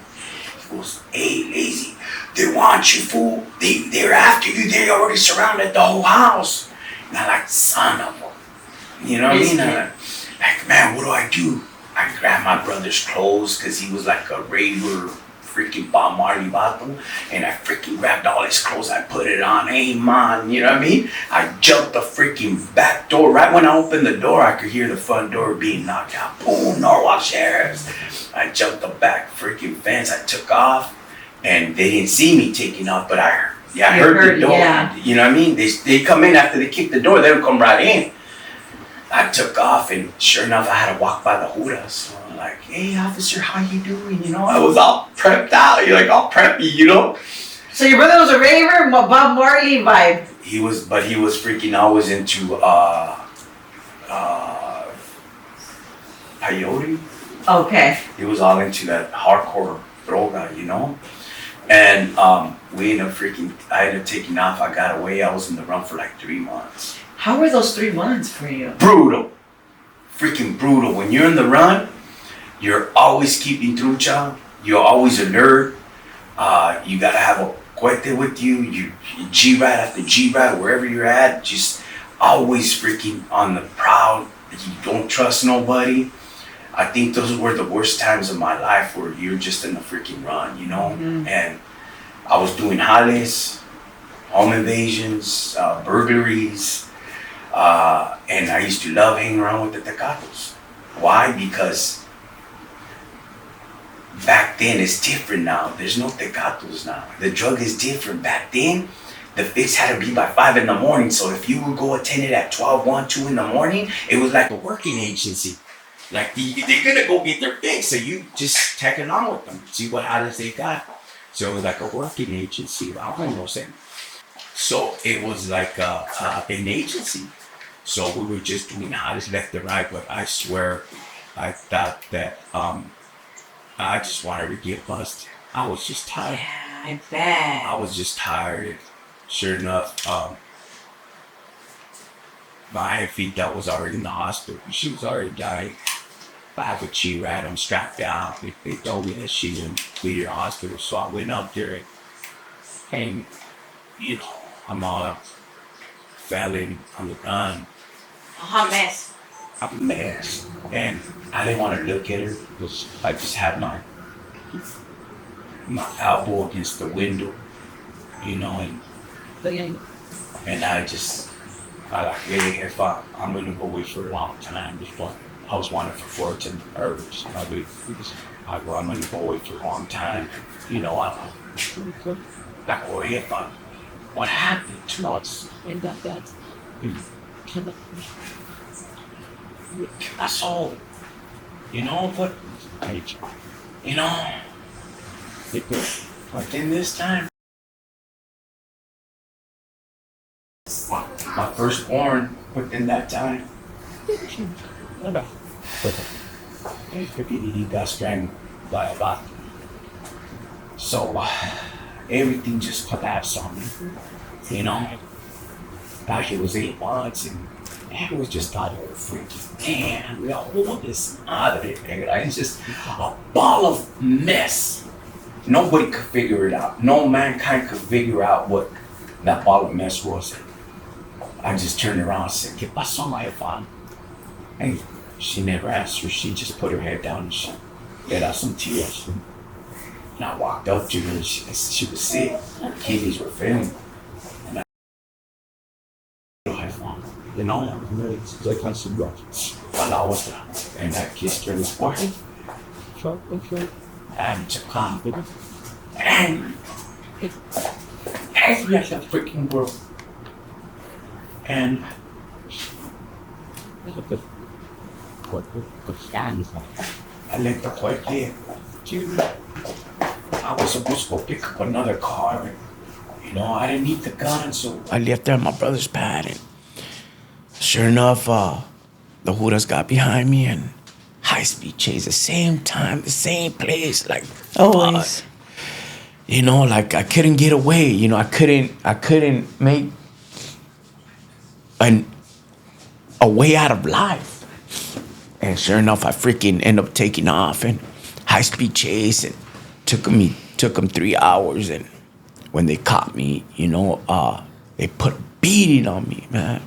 He goes, hey, lazy, they want you, fool. They're after you. They already surrounded the whole house. And I'm like, son of a, you know what I mean? I'm like, man, what do I do? I grabbed my brother's clothes because he was like a regular freaking Bob Marley vato, and I freaking grabbed all his clothes. I put it on. Hey, man, you know what I mean? I jumped the freaking back door. Right when I opened the door, I could hear the front door being knocked out. Boom, Norwalk Sheriffs. I jumped the back freaking fence. I took off, and they didn't see me taking off, but I heard the door. Yeah. You know what I mean? They come in after they kick the door. They don't come right in. I took off, and sure enough, I had to walk by the Judas. So I'm like, hey, officer, how you doing? You know, I was all prepped out. You're like all preppy, you know? So your brother was a raver, Bob Marley vibe. He was freaking always into peyote. Okay. He was all into that hardcore droga, you know? And I ended up taking off. I got away. I was in the run for like 3 months. How were those 3 months for you? Brutal. Freaking brutal. When you're in the run, you're always keeping trucha. You're always alert. You gotta have a cuete with you. You G-Rad after G-Rad, wherever you're at, just always freaking on the prowl. You don't trust nobody. I think those were the worst times of my life where you're just in the freaking run, you know? Mm-hmm. And I was doing jales, home invasions, burglaries, and I used to love hanging around with the tecatos. Why? Because back then it's different now. There's no tecatos now. The drug is different. Back then, the fix had to be by 5 in the morning. So if you would go attend it at 12, 1, 2 in the morning, it was like a working agency. Like they're gonna go get their fix, so you just tag along with them, see what jales they got. So it was like a working agency. I don't know saying. So it was like an agency. So we were just doing jales left and right, but I swear, I thought that I just wanted to get busted. I was just tired. Yeah, I bet. I was just tired. Sure enough, my feet that was already in the hospital. She was already dying. I have a G-Rad, I'm strapped down. They told me that she didn't leave the hospital, so I went up there and you know, I'm all felon on the run. A hot mess. I'm a mess. And I didn't want to look at her because I just had my elbow against the window, you know, and I like, hey, if I'm going to go away for a long time before I was wanted for 14 hours. I'm going to go away for a long time. You know, I'm like, oh, if what happened to us? And that's all. You know, but, you know, but in this time, my firstborn within that time, he got strangled by a lot. So everything just collapsed on me, you know. Back it was 8 months, and it was just got freaking, man, we got all this out of it. It's just a ball of mess. Nobody could figure it out. No mankind could figure out what that ball of mess was. I just turned around and said, ¿Qué pasó, my fan? And she never asked her. She just put her head down and she let out some tears. And I walked up to her and she was sick. Her kidneys were failing. And I you know, like I said, while I was there, and I kissed her in the forehead. And to come, and every other freaking world. And I let the boy play. I was supposed to go pick up another car. And, you know, I didn't need the gun, so I left there at my brother's pad. And sure enough, the Judas got behind me and high-speed chase, the same time, the same place, like always. You know, like I couldn't get away. You know, I couldn't make a way out of life. And sure enough, I freaking end up taking off and high-speed chase, and took them 3 hours. And when they caught me, you know, they put a beating on me, man.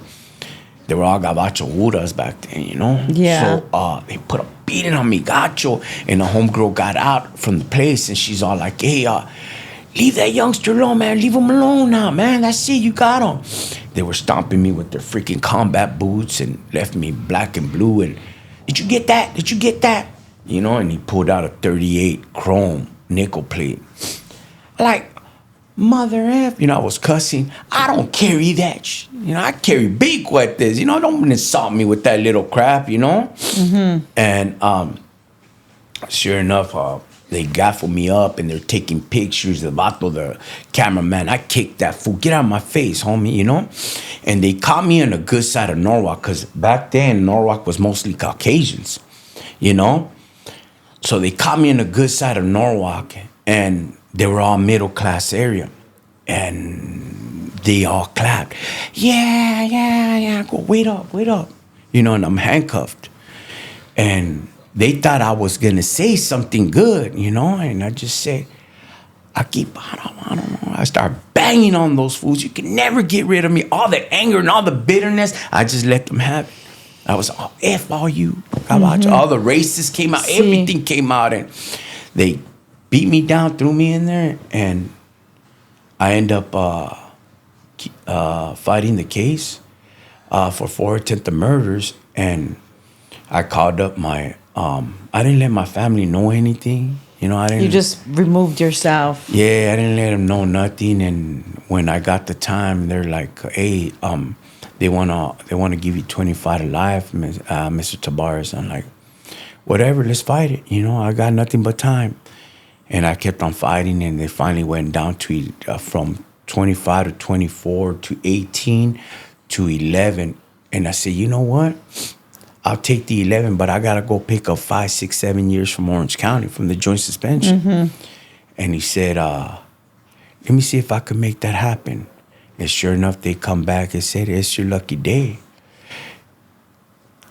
They were all gabacho Judas back then, you know? Yeah. So they put a beating on me, gacho. And the homegirl got out from the place, and she's all like, hey, leave that youngster alone, man. Leave him alone now, man. That's it, you got him. They were stomping me with their freaking combat boots and left me black and blue. And, did you get that? Did you get that? You know, and he pulled out a 38 chrome nickel plate. Like, Mother F. I was cussing. I don't carry that. I carry big cuetes. Don't insult me with that little crap, Mm-hmm. And sure enough, they gaffle me up and they're taking pictures. The vato, the cameraman, I kicked that fool. Get out of my face, homie, And they caught me on the good side of Norwalk because back then, Norwalk was mostly Caucasians, So they caught me on the good side of Norwalk and they were all middle class area. And they all clapped. Yeah. I go, wait up. And I'm handcuffed. And they thought I was going to say something good, And I just said, I don't know. I start banging on those fools. You can never get rid of me. All the anger and all the bitterness, I just let them have it. I was, F all you. Mm-hmm. All the racists came out. Everything came out. And they beat me down, threw me in there. And I end up fighting the case for 4 attempted murders. And I called up my... I didn't let my family know anything. I didn't. You just removed yourself. Yeah, I didn't let them know nothing. And when I got the time, they're like, "Hey, they wanna give you 25 to life, Mr. Tabares." I'm like, "Whatever, let's fight it." I got nothing but time, and I kept on fighting. And they finally went down to from 25 to 24 to 18 to 11. And I said, "You know what? I'll take the 11, but I got to go pick up 5, 6, 7 years from Orange County, from the joint suspension." Mm-hmm. And he said, let me see if I can make that happen. And sure enough, they come back and said, it's your lucky day.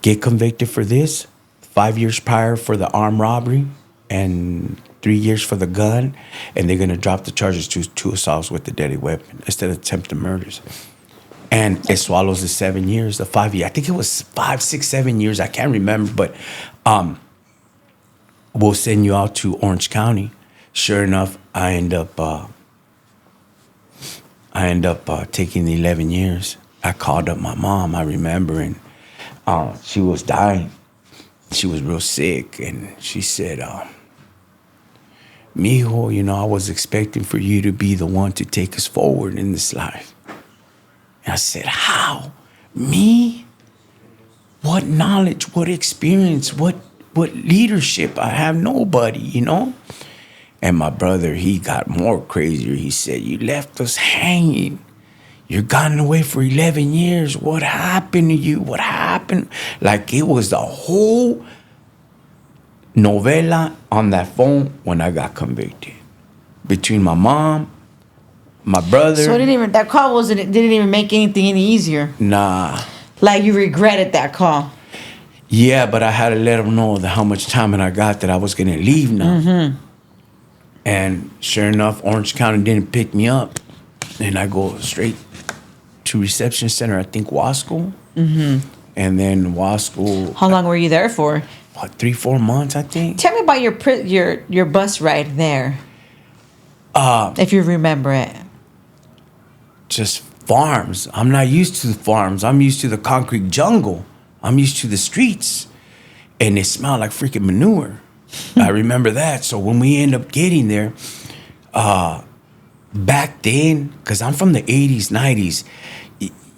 Get convicted for this, 5 years prior for the armed robbery, and 3 years for the gun. And they're going to drop the charges to 2 assaults with the deadly weapon instead of attempted murders. And it swallows the 7 years, the 5 years. I think it was 5, 6, 7 years. I can't remember, but we'll send you out to Orange County. Sure enough, I end up taking the 11 years. I called up my mom, I remember, and she was dying. She was real sick, and she said, "Mijo, I was expecting for you to be the one to take us forward in this life." And I said, "How? Me? What knowledge, what experience, what leadership? I have nobody, And my brother, he got more crazier. He said, "You left us hanging. You're gone away for 11 years. What happened to you? What happened?" Like it was the whole novela on that phone when I got convicted. Between my mom, my brother. So that call didn't even make anything any easier. Nah. Like you regretted that call. Yeah, but I had to let them know how much time I got that I was going to leave now. Mm-hmm. And sure enough, Orange County didn't pick me up. And I go straight to reception center, I think Wasco. Mm-hmm. And then Wasco. How long were you there for? What, 3, 4 months, I think. Tell me about your bus ride there. If you remember it. Just farms. I'm not used to the farms. I'm used to the concrete jungle. I'm used to the streets. And it smelled like freaking manure. I remember that. So when we end up getting there, back then, because I'm from the 80s, 90s,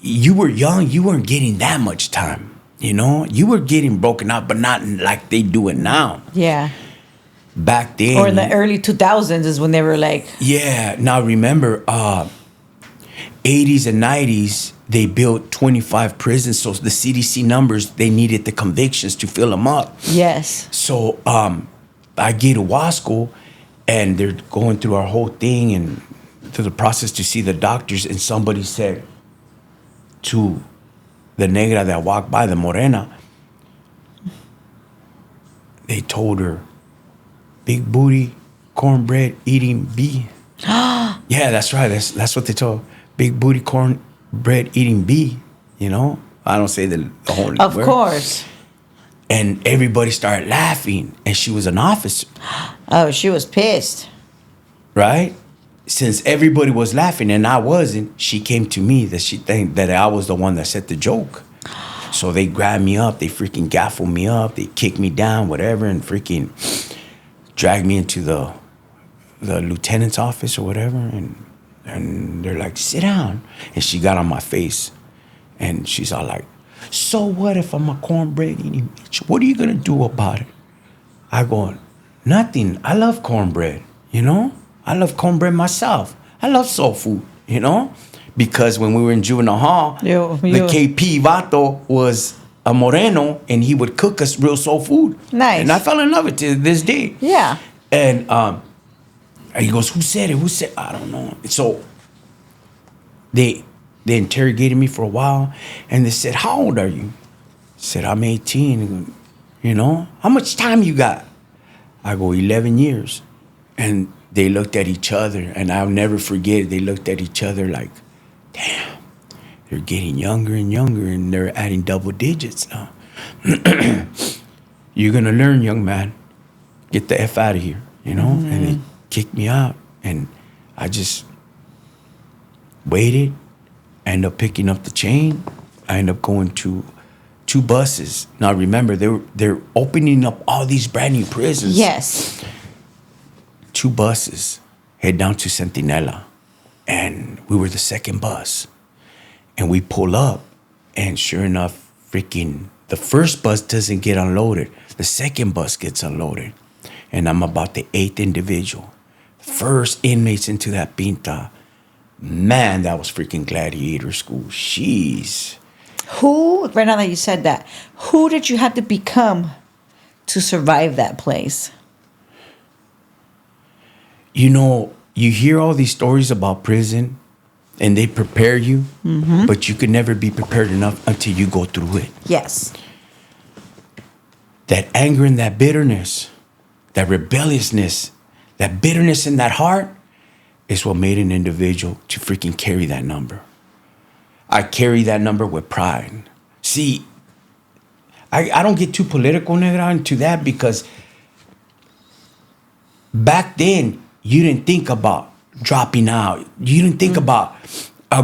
you were young, you weren't getting that much time. You were getting broken out, but not like they do it now. Yeah. Back then. Or in the early 2000s is when they were like. Yeah. Now remember, 80s and 90s, they built 25 prisons. So the CDC numbers, they needed the convictions to fill them up. Yes. So I get to Wasco, and they're going through our whole thing and through the process to see the doctors. And somebody said to the negra that walked by, the morena, they told her, "Big booty, cornbread eating bee." Yeah, that's right. That's what they told her. Big booty, cornbread eating bee. I don't say the whole word. Of course. And everybody started laughing, and she was an officer. Oh, she was pissed. Right? Since everybody was laughing and I wasn't, she came to me that she think that I was the one that said the joke. So they grabbed me up, they freaking gaffled me up, they kicked me down, whatever, and freaking dragged me into the lieutenant's office or whatever. And And they're like, sit down. And she got on my face. And she's all like, so what if I'm a cornbread eating bitch? What are you going to do about it? I go, nothing. I love cornbread, you know? I love cornbread myself. I love soul food, you know? Because when we were in juvenile hall, the KP Vato was a Moreno, and he would cook us real soul food. Nice. And I fell in love with it to this day. Yeah. And he goes, who said it? Who said? I don't know. So they interrogated me for a while, and they said, how old are you? I said, I'm 18. You know, how much time you got? I go, 11 years. And they looked at each other, and I'll never forget it. They looked at each other like, damn, they're getting younger and younger, and they're adding double digits now. You're going to learn, young man. Get the F out of here, you know? Mm-hmm. And they kicked me out, and I just waited. I ended up picking up the chain. I ended up going to 2 buses. Now remember, they're opening up all these brand new prisons. Yes. 2 buses head down to Centinela, and we were the second bus. And we pull up, and sure enough, freaking the first bus doesn't get unloaded. The second bus gets unloaded, and I'm about the 8th individual. First inmates into that pinta. Man, that was freaking gladiator school. Jeez. Who, right now that you said that, who did you have to become to survive that place? You know, you hear all these stories about prison, and they prepare you, but you can never be prepared enough until you go through it. Yes. That anger and that bitterness, that rebelliousness, that bitterness in that heart is what made an individual to freaking carry that number. I carry that number with pride. See, I don't get too political, Negra, into that, because back then, you didn't think about dropping out. You didn't think about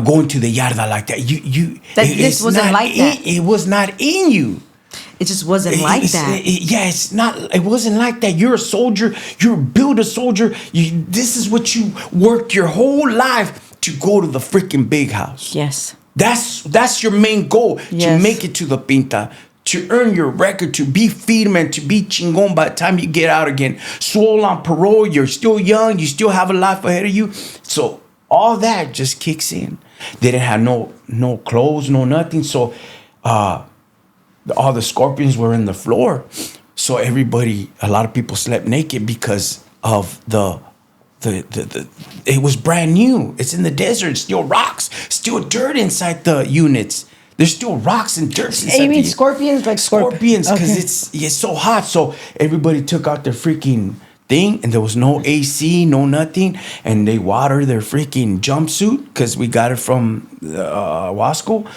going to the yarda like that. This wasn't like that. It was not in you. It just wasn't like that. It's not. It wasn't like that. You're a soldier. You're built a soldier. This is what you work your whole life to go to the freaking big house. Yes. That's your main goal, to make it to the pinta, to earn your record, to be firme, and to be chingon by the time you get out again. Swole on parole, you're still young, you still have a life ahead of you. So all that just kicks in. They didn't have no clothes, no nothing. So all the scorpions were in the floor. So a lot of people slept naked because of the it was brand new. It's in the desert, still rocks, still dirt inside the units. There's still rocks and dirt inside. You mean scorpions? Like scorpions, because it's so hot. So everybody took out their freaking thing, and there was no AC, no nothing, and they watered their freaking jumpsuit because we got it from Wasco.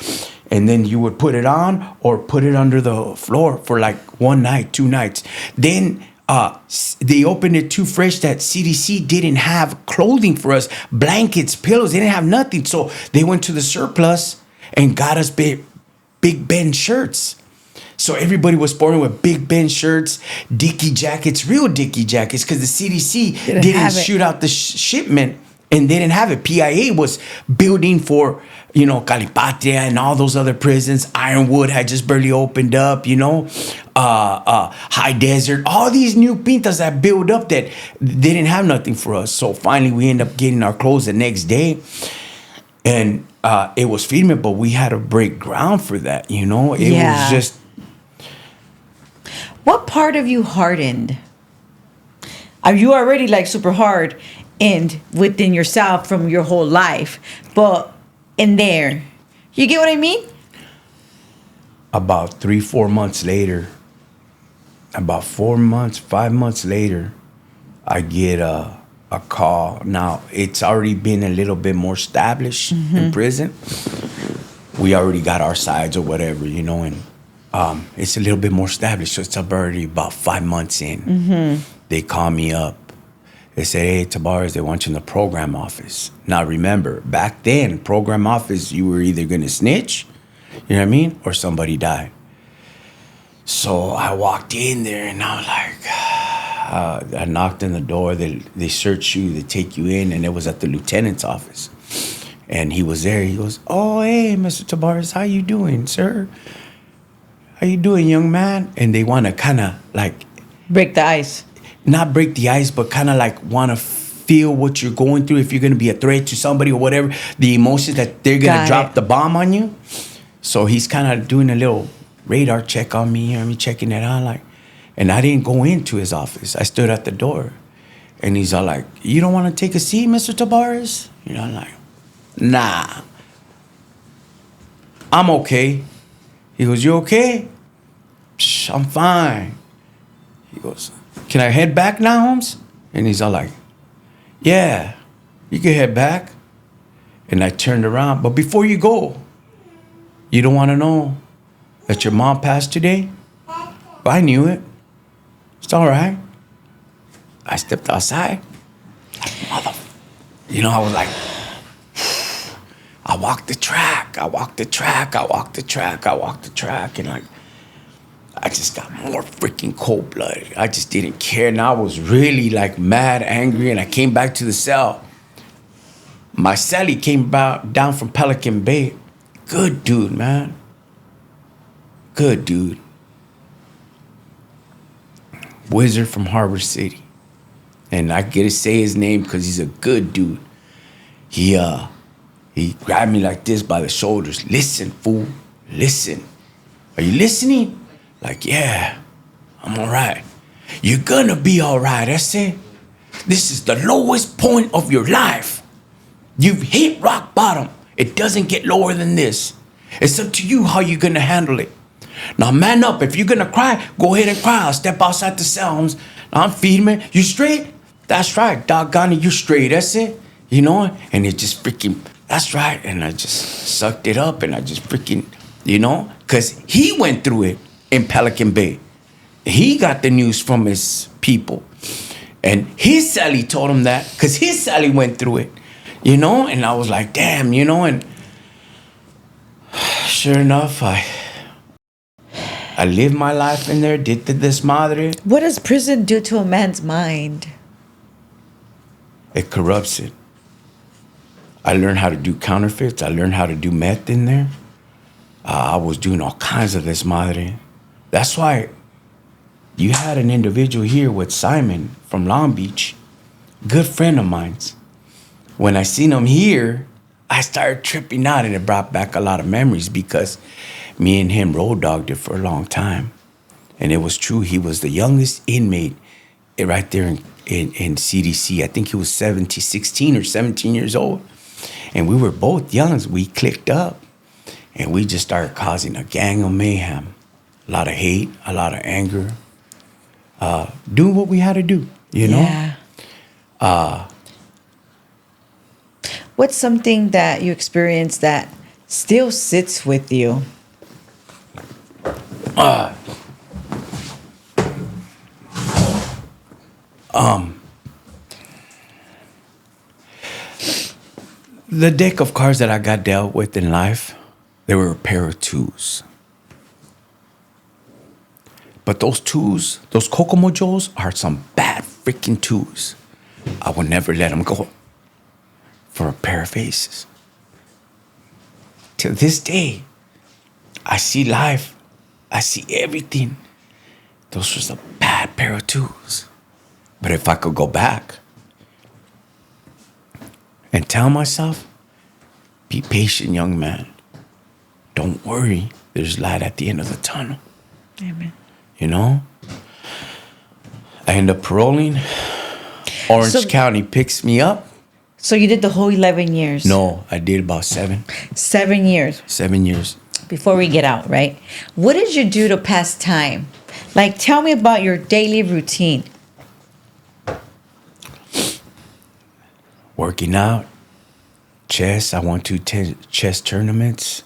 And then you would put it on or put it under the floor for like 1 night, 2 nights. Then they opened it too fresh that CDC didn't have clothing for us, blankets, pillows. They didn't have nothing. So they went to the surplus and got us Big Ben shirts. So everybody was sporting with Big Ben shirts, Dickie jackets, real Dickie jackets, because the CDC didn't shoot out the shipment, and they didn't have it. PIA was building for, Calipatria and all those other prisons. Ironwood had just barely opened up, High Desert, all these new pintas that built up that they didn't have nothing for us. So finally we ended up getting our clothes the next day. And it was firme, but we had to break ground for that, It was just... What part of you hardened? Are you already like super hard and within yourself from your whole life, but in there, you get what I mean? About 3-4 months later, about 5 months later, I get a call. Now, it's already been a little bit more established in prison. We already got our sides or whatever, and it's a little bit more established. So it's already about 5 months in. They call me up. They said, hey, Tabares, they want you in the program office. Now, remember, back then, program office, you were either going to snitch, you know what I mean, or somebody died. So I walked in there, and I was like, I knocked on the door. They search you. They take you in, and it was at the lieutenant's office. And he was there. He goes, "Oh, hey, Mr. Tavares, how you doing, sir? How you doing, young man?" And they want to kind of like Break the ice. not break the ice, but kind of like want to feel what you're going through. If you're going to be a threat to somebody or whatever, the emotions that they're going to drop the bomb on you. So he's kind of doing a little radar check on me. I'm checking it out, like. And I didn't go into his office. I stood at the door. And he's all like, "You don't want to take a seat, Mr. Tavares?" You know, I'm like, "Nah. I'm okay." He goes, "You okay?" "Psh, I'm fine." He goes, "Can I head back now, Holmes?" And he's all like, "Yeah, you can head back." And I turned around. "But before you go, you don't want to know that your mom passed today?" "I knew it. It's all right." I stepped outside. You know, I was like, I walked the track. And like, I just got more freaking cold-blooded. I just didn't care. And I was really like mad, angry. And I came back to the cell. My cellie came down from Pelican Bay. Good dude, man. Good dude. Wizard from Harbor City. And I get to say his name because he's a good dude. He grabbed me like this by the shoulders. "Listen, fool, listen. Are you listening?" Like, "Yeah, I'm all right." "You're gonna be all right," I said. "This is the lowest point of your life. You've hit rock bottom. It doesn't get lower than this. It's up to you how you're gonna handle it. Now, man up. If you're gonna cry, go ahead and cry. I'll step outside the cell, Holmes. I'm feeding me. You straight?" "That's right. Doggone it, you straight." That's it. You know? And it just freaking, that's right. And I just sucked it up and I just freaking, you know? Because he went through it in Pelican Bay. He got the news from his people. And his Sally told him that because his Sally went through it. You know? And I was like, damn, you know? And sure enough, I lived my life in there, did the desmadre. What does prison do to a man's mind? It corrupts it. I learned how to do counterfeits. I learned how to do meth in there. I was doing all kinds of desmadre. That's why you had an individual here with Simon from Long Beach, good friend of mine's. When I seen him here, I started tripping out, and it brought back a lot of memories because me and him road dogged it for a long time. And it was true. He was the youngest inmate right there in CDC. I think he was 16 or 17 years old. And we were both young. We clicked up. And we just started causing a gang of mayhem. A lot of hate, a lot of anger. Doing what we had to do, you know? Yeah. What's something that you experienced that still sits with you? The deck of cards that I got dealt with in life, they were a pair of twos. But those twos, those Kokomo Joes, are some bad freaking twos. I will never let them go for a pair of aces. To this day, I see life. I see everything. Those was a bad pair of twos. But if I could go back and tell myself, be patient, young man. Don't worry. There's light at the end of the tunnel. Amen. You know? I end up paroling. Orange County picks me up. So you did the whole 11 years? No, I did about 7. 7 years. 7 years. Before we get out, right? What did you do to pass time? Like, tell me about your daily routine. Working out. Chess. I went to chess tournaments.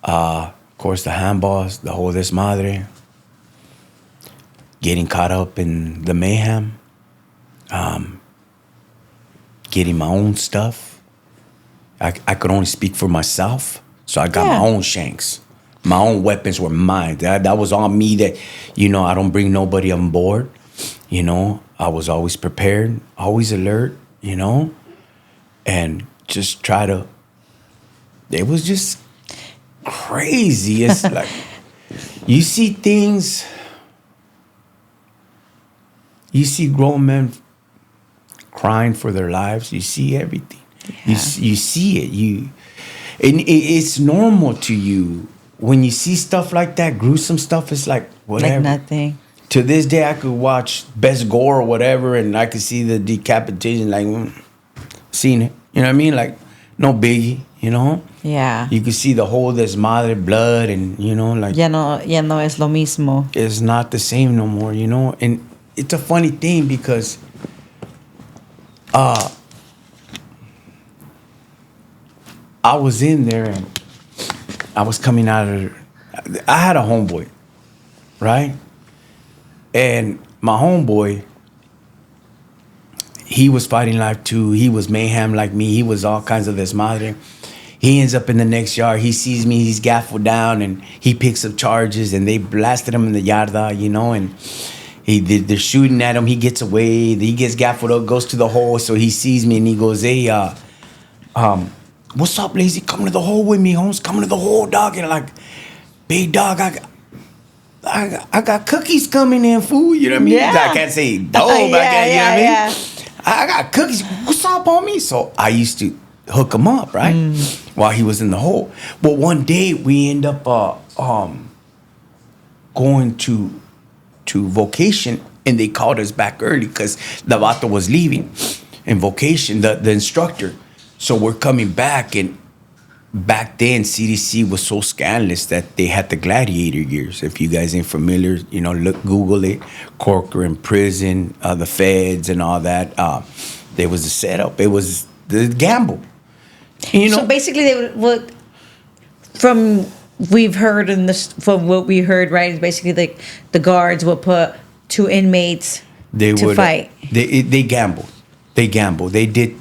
Of course, the handballs, the whole desmadre. Getting caught up in the mayhem. Getting my own stuff. I could only speak for myself. So I got my own shanks. My own weapons were mine. That was on me that, you know, I don't bring nobody on board. You know, I was always prepared, always alert, you know, and just try to, it was just crazy. It's like, you see things, you see grown men crying for their lives. You see everything. Yeah. You see it. It's normal to you when you see stuff like that, gruesome stuff. It's like whatever. Like nothing. To this day, I could watch best gore or whatever, and I could see the decapitation. Like, seen it. You know what I mean? Like, no biggie. You know? Yeah. You could see the whole desmadre, blood, and you know, like Ya no es lo mismo. it's not the same no more. You know, and it's a funny thing because I was in there and I was coming out of. I had a homeboy, right? And my homeboy, he was fighting life too. He was mayhem like me. He was all kinds of this madre. He ends up in the next yard. He sees me. He's gaffled down, and he picks up charges, and they blasted him in the yarda, you know, and they're shooting at him. He gets away. He gets gaffled up, goes to the hole. So he sees me, and he goes, "Hey, what's up, lazy? Come to the hole with me, Holmes. Come to the hole, dog." And like, big dog, I got cookies coming in, fool. You know what I mean? Yeah. I can't say dope. I can't, you know what I mean? Yeah. I got cookies. What's up on me? So I used to hook him up, right? While he was in the hole. But one day we end up going to vocation, and they called us back early because the vato was leaving in vocation, the instructor. So we're coming back, and back then CDC was so scandalous that they had the gladiator years. If you guys ain't familiar, you know, Google it. Corker in prison, the feds and all that. There was a setup. It was the gamble. You know, So basically, they would from we've heard in this from what we heard, right? Is basically like the guards would put two inmates to fight. They gambled. They gambled. They did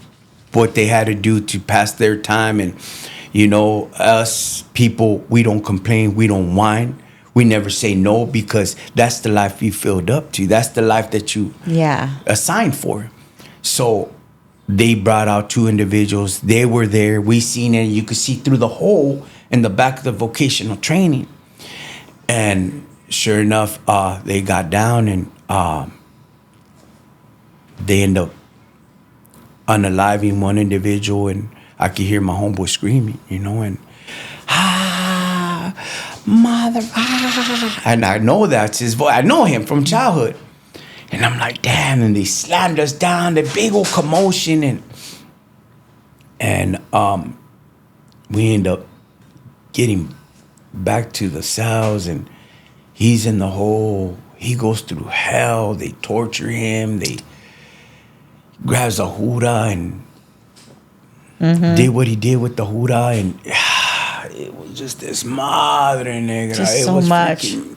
what they had to do to pass their time. And you know, us people, we don't complain. We don't whine. We never say no because that's the life you filled up to. That's the life that you assigned for. So they brought out two individuals. They were there. We seen it. You could see through the hole in the back of the vocational training. And sure enough, they got down and they end up unaliving one individual. And I could hear my homeboy screaming, you know, and mother, and I know that's his voice. I know him from childhood. And I'm like, damn, and they slammed us down, the big old commotion, and we end up getting back to the cells, and he's in the hole. He goes through hell. They torture him. They grabs a hura and did what he did with the hura, and it was just this madre negra. Just it so was much. Freaking,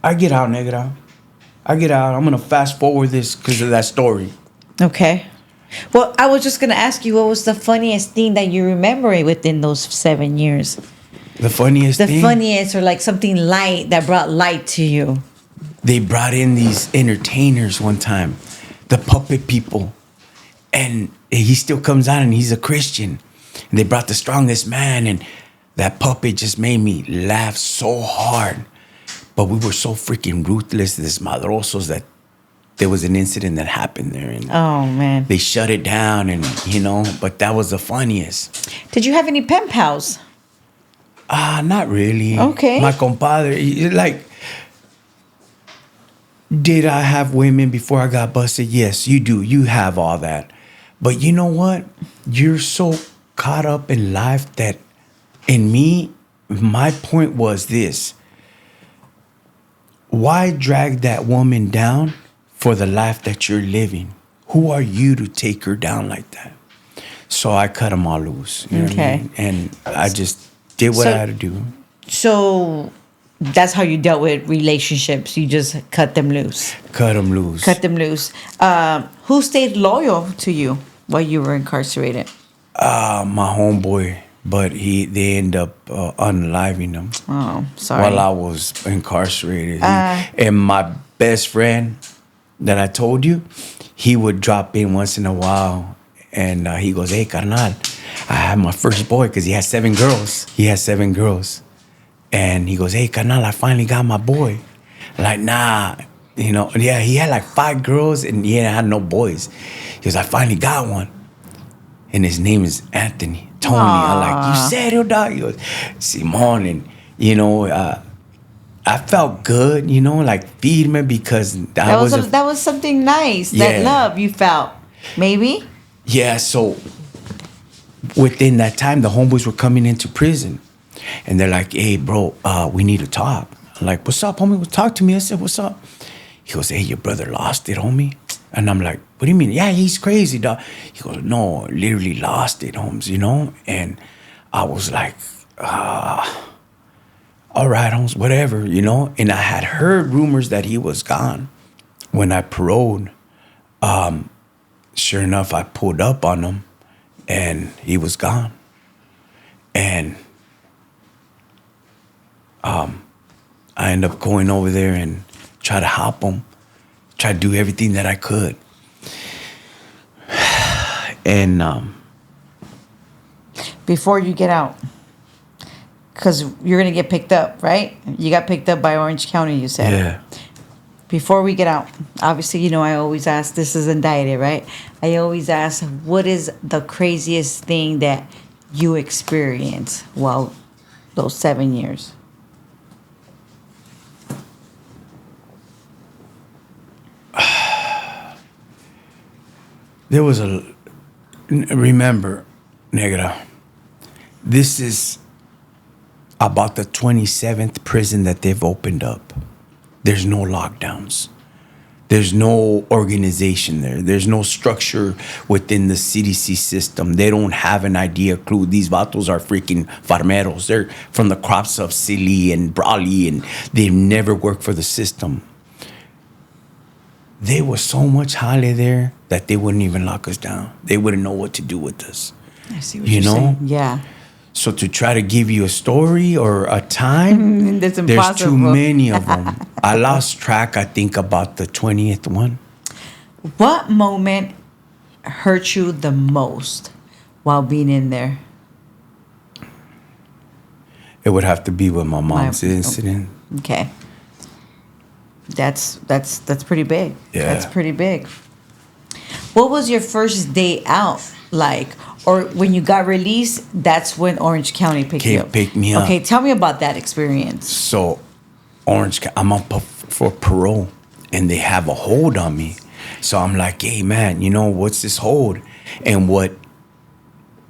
I get out, negra. I get out. I'm gonna fast forward this because of that story. Okay. Well, I was just gonna ask you, what was the funniest thing that you remember within those 7 years? The funniest The thing? funniest, or like something light that brought light to you. They brought in these entertainers one time, the puppet people, and he still comes out and he's a Christian. And they brought the strongest man, and that puppet just made me laugh so hard. But we were so freaking ruthless, this madrosos, that there was an incident that happened there, and Oh man. they shut it down, and you know. But that was the funniest. Did you have any pen pals? Not really. Okay. My compadre, like, did I have women before I got busted? Yes, you do. You have all that. But you know what? You're so caught up in life that, in me, my point was this. Why drag that woman down for the life that you're living? Who are you to take her down like that? So I cut them all loose. You know what I mean? And I just did what I had to do. So that's how you dealt with relationships. You just cut them loose. Cut them loose. Cut them loose. Who stayed loyal to you while you were incarcerated? My homeboy. but they end up unaliving him Oh, sorry. while I was incarcerated. And my best friend that I told you, he would drop in once in a while, and he goes, "Hey, carnal, I have my first boy," because he has 7 girls. He has 7 girls. And he goes, "Hey, carnal, I finally got my boy." Like, nah, yeah, he had like 5 girls, and he had no boys. He goes, "I finally got one. And his name is Anthony, Tony." I'm like, "You serio, dog?" He goes, "Simon." And, I felt good, like feed me, because that was something nice. Yeah. That love you felt. Maybe? Yeah, so within that time, the homeboys were coming into prison. And they're like, "Hey, bro, we need to talk." I'm like, "What's up, homie? Well, talk to me." I said, "What's up?" He goes, "Hey, your brother lost it, homie." And I'm like, "What do you mean?" "Yeah, he's crazy, dog." He goes, "No, literally lost it, Holmes, And I was like, all right, Holmes, whatever, And I had heard rumors that he was gone. When I paroled, sure enough, I pulled up on him, and he was gone. And I ended up going over there and try to help him, try to do everything that I could. And Before you get out, because you're going to get picked up, right? You got picked up by Orange County, you said. yeah, Before we get out, obviously, I always ask, this is Indicted, right? I always ask, what is the craziest thing that you experienced while those 7 years? there was remember, Negra, this is about the 27th prison that they've opened up. There's no lockdowns. There's no organization there. There's no structure within the CDC system. They don't have an idea, clue. These vatos are freaking farmeros. They're from the crops of Silly and Brawley, and they've never worked for the system. There was so much jale there that they wouldn't even lock us down. They wouldn't know what to do with us. I see what you're saying. Yeah. So to try to give you a story or a time, That's there's impossible. too many of them. I lost track, I think, about the 20th one. What moment hurt you the most while being in there? It would have to be with my mom's incident. Okay. That's pretty big. Yeah. That's pretty big. What was your first day out like? Or when you got released, that's when Orange County picked you up? Pick me up. Okay, tell me about that experience. So, I'm up for parole, and they have a hold on me. So I'm like, "Hey, man, what's this hold?" And what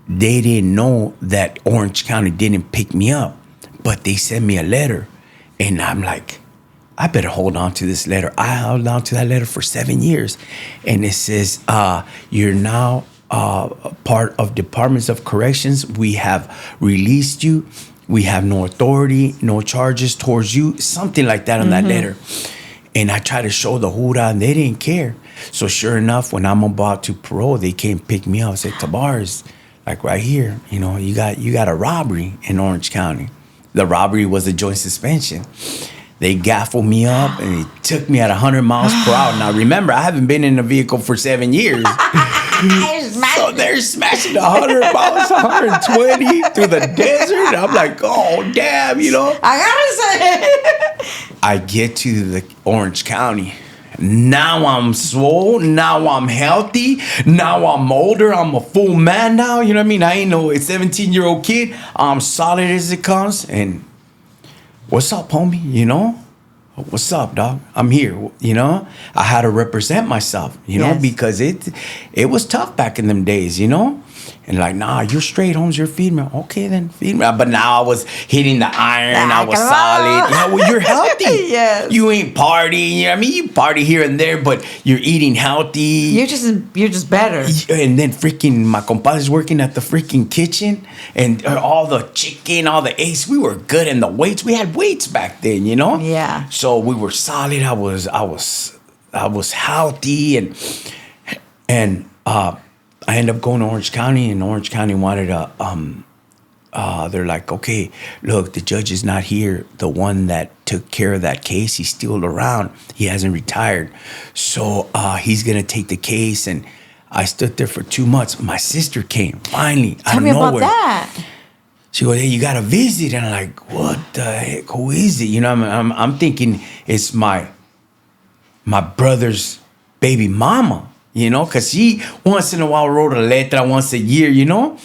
they didn't know, that Orange County didn't pick me up, but they sent me a letter. And I'm like, I better hold on to this letter. I held on to that letter for 7 years. And it says, "You're now part of Departments of Corrections. We have released you. We have no authority, no charges towards you," something like that on that letter. And I tried to show the Hura, and they didn't care. So sure enough, when I'm about to parole, they came pick me up. I said, "Tabar's, like right here, you got a robbery in Orange County." The robbery was a joint suspension. They gaffled me up, and they took me at 100 miles per hour. Now remember, I haven't been in a vehicle for 7 years. So they're smashing 100 miles, 120 through the desert. I'm like, "Oh, damn, I gotta say. I get to the Orange County. Now I'm swole. Now I'm healthy. Now I'm older. I'm a full man now. You know what I mean? I ain't no 17-year-old kid. I'm solid as it comes. And what's up, homie? What's up, dog? I'm here. I had to represent myself, Yes. because it was tough back in them days, And like, "Nah, you're straight, Holmes. You're feeding me." "Okay, then feed me." But now I was hitting the iron. I was solid. Well, you're healthy. Yes. You ain't partying. You know what I mean? You party here and there, but you're eating healthy. You're just better. And then freaking my compadre's working at the freaking kitchen, and all the chicken, all the eggs. We were good, and the weights. We had weights back then, Yeah. So we were solid. I was healthy, and I ended up going to Orange County, and Orange County wanted they're like, okay, look, the judge is not here. The one that took care of that case, he's still around. He hasn't retired. So he's going to take the case. And I stood there for 2 months. My sister came, finally, out Tell of me nowhere. about that. She goes, hey, you got to visit. And I'm like, what the heck? Who is it? You know, I'm thinking it's my brother's baby mama, you know, because she once in a while wrote a letter once a year, you know.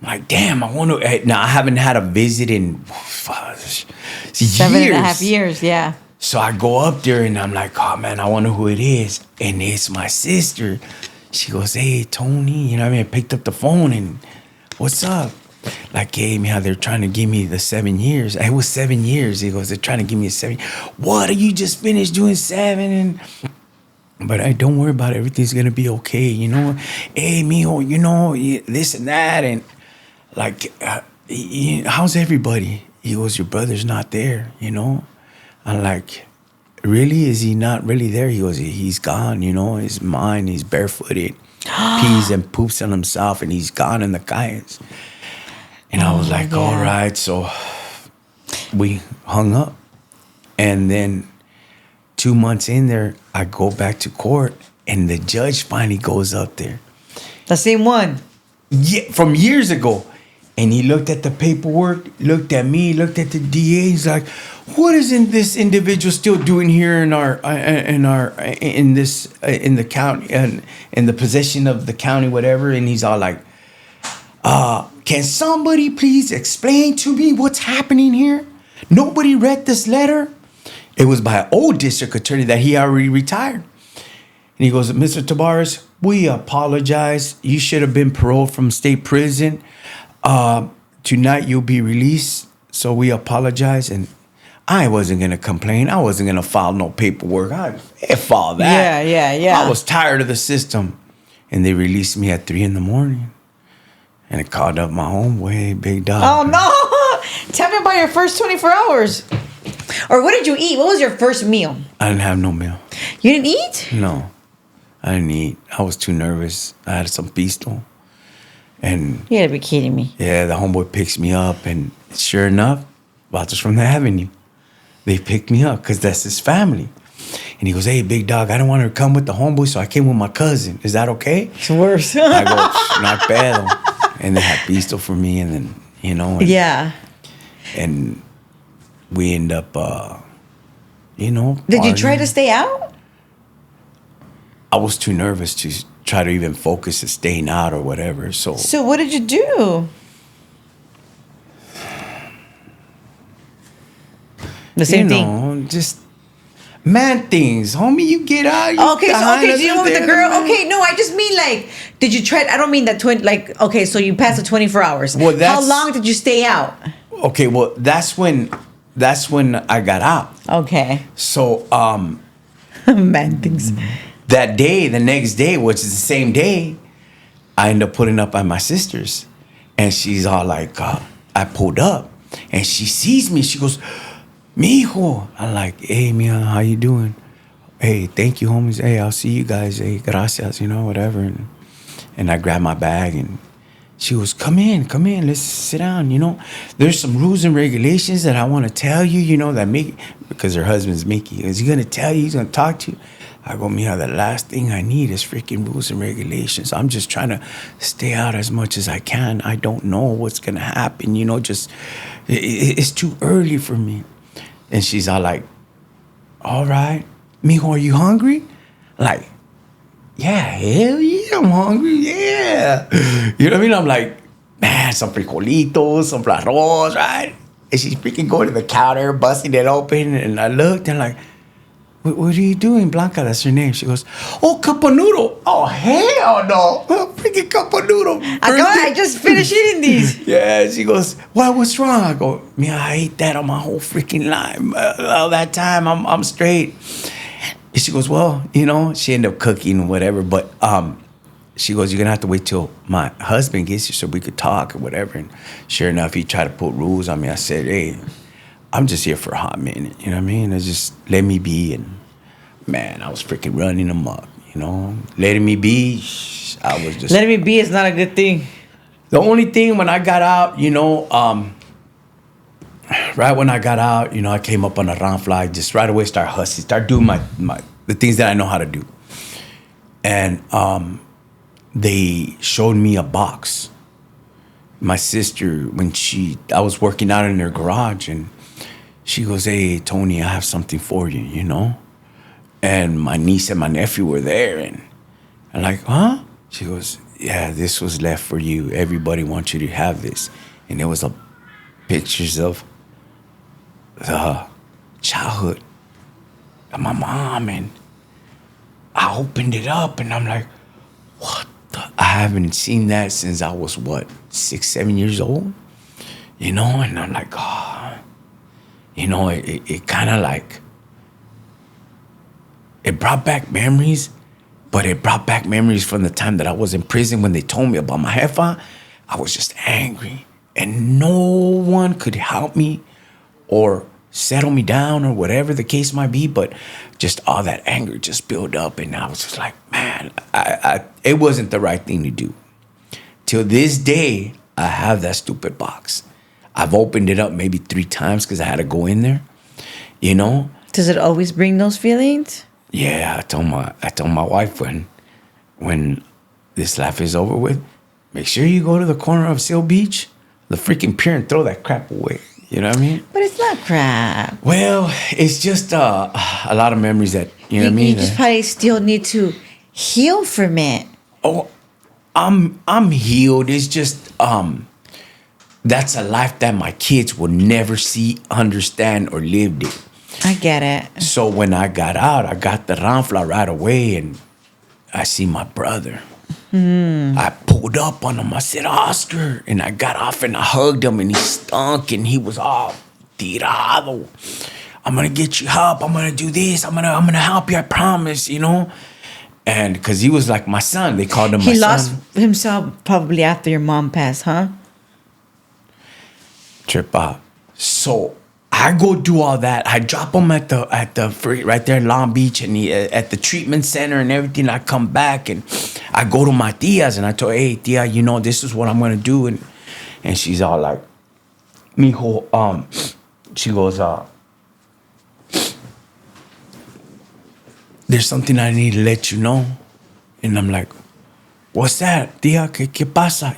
I'm like, damn, I want to. Now, I haven't had a visit in years. 7.5 years, yeah. So I go up there and I'm like, oh, man, I wonder who it is. And it's my sister. She goes, hey, Tony. You know what I mean? I picked up the phone and what's up? Like, hey, man, they're trying to give me the 7 years. It was 7 years. He goes, they're trying to give me a 7. What? You just finished doing 7? But I don't worry about it. Everything's going to be okay, you know? Hey, mijo, you know, this and that. And like, how's everybody? He goes, your brother's not there, you know? I'm like, really? Is he not really there? He goes, he's gone, you know? He's mine. He's barefooted, pees and poops on himself, and he's gone in the calles. And I was like, all right. So we hung up. And then 2 months in there, I go back to court, and the judge finally goes up there. The same one. Yeah, from years ago. And he looked at the paperwork, looked at me, looked at the DA. He's like, what is this individual still doing here in the county, in the possession of the county, whatever? And he's all like, can somebody please explain to me what's happening here? Nobody read this letter. It was by an old district attorney that he already retired. And he goes, Mr. Tavares, we apologize. You should have been paroled from state prison. Tonight you'll be released. So we apologize. And I wasn't going to complain. I wasn't going to file no paperwork. F all that. Yeah. I was tired of the system. And they released me at 3 a.m. And it called up my homeboy, big dog. Oh, no. Tell me about your first 24 hours. Or what did you eat? What was your first meal? I didn't have no meal. You didn't eat? No, I didn't eat. I was too nervous. I had some pisto. And You gotta be kidding me. yeah, the homeboy picks me up. And sure enough, Walter's from the Avenue. They picked me up because that's his family. And he goes, hey, big dog, I don't want her to come with the homeboy, so I came with my cousin. Is that okay? It's worse. I go, not pedo. And they had pisto for me. And then, you know. And, Yeah. And we end up, you know. Did you try partying. to stay out? I was too nervous to try to even focus on staying out or whatever. So what did you do? The same thing. Just man things, homie. You get out. You Okay, so you went with the girl. Okay, no, I just mean like, did you try? I don't mean that okay, so you passed the 24 hours. Well, how long did you stay out? Okay, well, that's when I got out. Okay. So Man things. that day, the next day, which is the same day, I end up putting up at my sister's, and she's all like, I pulled up, and she sees me. She goes, mijo. I'm like, hey, mia, how you doing? Hey, thank you, homies. Hey, I'll see you guys. Hey, gracias, you know, whatever. And I grabbed my bag, and she goes, come in, let's sit down, you know. There's some rules and regulations that I want to tell you, you know, that because her husband's Mickey. Is he going to tell you? He's going to talk to you? I go, mia, the last thing I need is freaking rules and regulations. I'm just trying to stay out as much as I can. I don't know what's going to happen, you know, just, it's too early for me. And she's all like, all right. Mijo, are you hungry? Like, yeah, hell yeah, I'm hungry, yeah. You know what I mean? I'm like, man, some frijolitos, some arroz, right? And she's freaking going to the counter, busting it open. And I looked and like, what are you doing, Blanca? That's her name. She goes, oh, cup of noodle. Oh, hell no. Freaking cup of noodle. I just finished eating these. Yeah, she goes, what's wrong? I go, man, I ate that on my whole freaking life. All that time, I'm straight. And she goes, well, you know, she ended up cooking or whatever. But she goes, you're going to have to wait till my husband gets here so we could talk or whatever. And sure enough, he tried to put rules on me. I said, hey, I'm just here for a hot minute. You know what I mean? It's just let me be. And man, I was freaking running amok, you know? Letting me be, I was just... Letting me be is not a good thing. The only thing when I got out, right when I got out, I came up on a round fly, just right away start hustling, start doing the things that I know how to do. And they showed me a box. My sister, I was working out in their garage, and she goes, "Hey, Tony, I have something for you, And my niece and my nephew were there, and I'm like, "Huh?" She goes, "Yeah, this was left for you. Everybody wants you to have this." And there was pictures of the childhood of my mom, and I opened it up, and I'm like, "What the?" I haven't seen that since I was, 6, 7 years old? And I'm like, oh, it kind of like, it brought back memories, but it brought back memories from the time that I was in prison when they told me about my jefa. I was just angry, and no one could help me or settle me down or whatever the case might be, but just all that anger just built up, and I was just like, man, it wasn't the right thing to do. Till this day, I have that stupid box. I've opened it up maybe 3 times because I had to go in there, Does it always bring those feelings? Yeah, I told my wife when this life is over with, make sure you go to the corner of Seal Beach, the freaking pier, and throw that crap away. You know what I mean? But it's not crap. Well, it's just a lot of memories that, you know what I mean? You just probably still need to heal from it. Oh, I'm healed. It's just that's a life that my kids will never see, understand, or lived it. I get it. So when I got out, I got the ranfla right away, and I see my brother. I pulled up on him. I said, "Oscar," and I got off and I hugged him, and he stunk, and he was all tirado. "I'm gonna get you help. I'm gonna do this. I'm gonna help you. I promise." And because he was like my son, they called him my son. He lost himself probably after your mom passed, huh? Trip out. So I go do all that. I drop him at the free right there in Long Beach, and at the treatment center and everything. I come back and I go to my tias, and I told her, "Hey, tia, this is what I'm gonna do." And she's all like, "Mijo," she goes, "There's something I need to let you know." And I'm like, "What's that, tia? ¿Qué pasa?"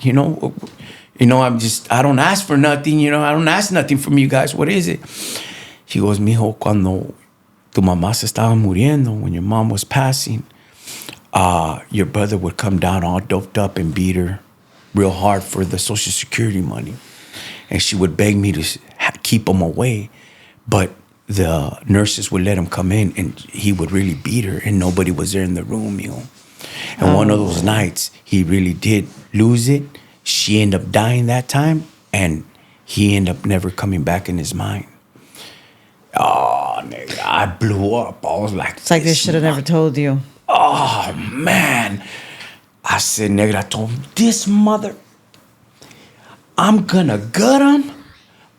I don't ask for nothing, I don't ask nothing from you guys. What is it? She goes, "Mijo, cuando tu mamá se estaba muriendo, when your mom was passing, your brother would come down all doped up and beat her real hard for the Social Security money. And she would beg me to keep him away. But the nurses would let him come in, and he would really beat her, and nobody was there in the room, And one of those nights, he really did lose it. She ended up dying that time, and he ended up never coming back in his mind." Oh, nigga, I blew up. I was like, It's like they should have never told you. Oh, man. I said, nigga, I told him, "This mother, I'm gonna gut him.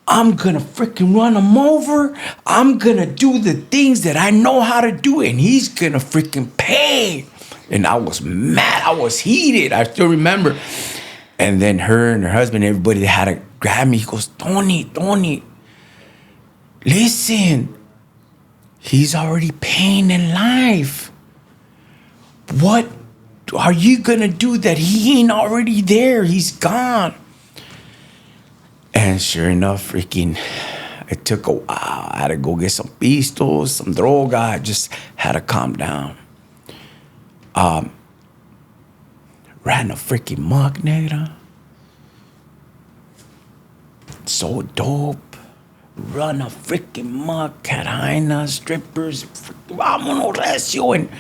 I'm gonna freaking run him over. I'm gonna do the things that I know how to do, and he's gonna freaking pay." And I was mad. I was heated. I still remember. And then her and her husband, everybody, they had to grab me. He goes, Tony, listen. He's already paying in life. What are you going to do that he ain't already there? He's gone. And sure enough, freaking, it took a while. I had to go get some pistos, some droga. I just had to calm down. Ran a freaking muck, nigga. So dope. Run a freaking muck. Had hyenas, strippers. Vámonos recio. And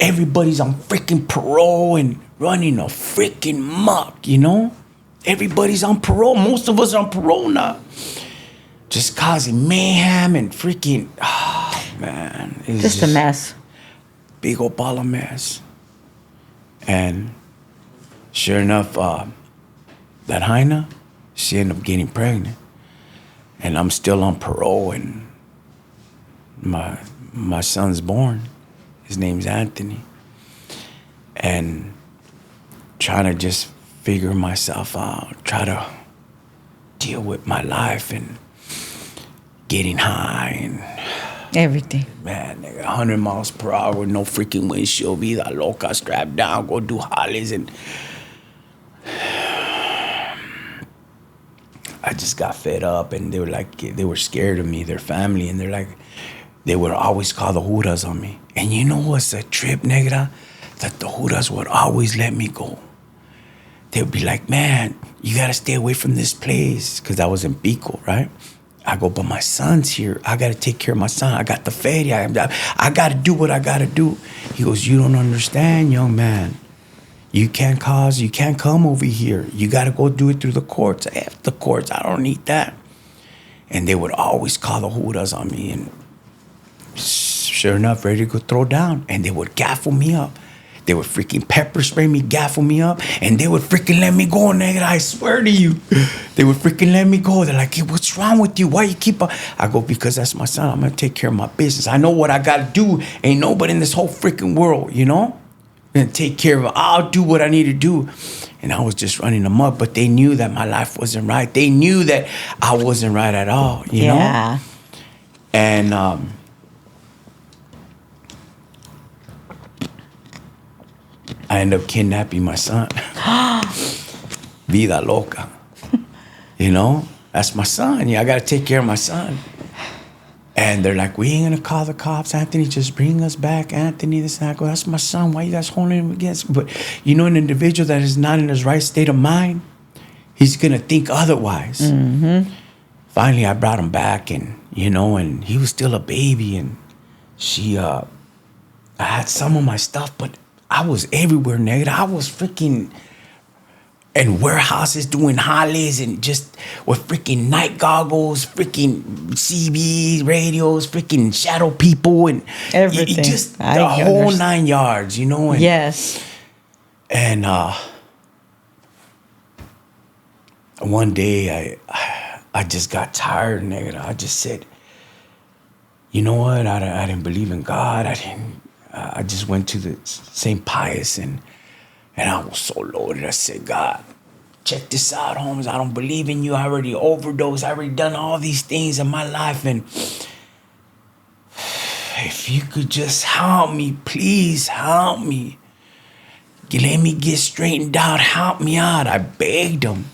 everybody's on freaking parole and running a freaking muck, Everybody's on parole. Most of us are on parole now. Just causing mayhem and freaking, man. Just a mess. Big old ball of mess. And sure enough, that hyena, she ended up getting pregnant. And I'm still on parole, and my son's born. His name's Anthony. And trying to just figure myself out, try to deal with my life and getting high and Everything. man, nigga, 100 miles per hour, no freaking windshield, vida loca, strapped down, go do hollies, and I just got fed up, and they were like, they were scared of me, their family, and they're like, they would always call the juras on me. And you know what's a trip, negra? That the juras would always let me go. They would be like, man, you gotta stay away from this place, because I was in Pico, right? I go, but my son's here. I gotta take care of my son. I got the feria. I gotta do what I gotta do. He goes, you don't understand, young man. You can't come over here. You gotta go do it through the courts. F the courts, I don't need that. And they would always call the juras on me, and sure enough, ready to go throw down. And they would gaffle me up. They would freaking pepper spray me, gaffle me up, and they would freaking let me go, nigga. I swear to you. They would freaking let me go. They're like, hey, what's wrong with you? Why you keep on? I go, because that's my son. I'm going to take care of my business. I know what I got to do. Ain't nobody in this whole freaking world, you know? And take care of it. I'll do what I need to do. And I was just running them up, but they knew that my life wasn't right. They knew that I wasn't right at all, you know? And I ended up kidnapping my son. Vida loca. You know? That's my son. Yeah, I got to take care of my son. And they're like, we ain't going to call the cops. Anthony, just bring us back. Anthony, this and that. I go, that's my son. Why you guys holding him against? But you know, an individual that is not in his right state of mind, he's going to think otherwise. Mm-hmm. Finally, I brought him back, and, you know, and he was still a baby. And I had some of my stuff, but I was everywhere, nigga. I was freaking in warehouses doing hollies and just with freaking night goggles, freaking CB radios, freaking shadow people, and everything. Just the whole 9 yards, you know? And, yes. And one day I just got tired, nigga. I just said, you know what? I didn't believe in God. I just went to the St. Pius, and I was so loaded. I said, God, check this out, Holmes. I don't believe in you. I already overdosed. I already done all these things in my life. And if you could just help me, please help me. Let me get straightened out. Help me out. I begged him.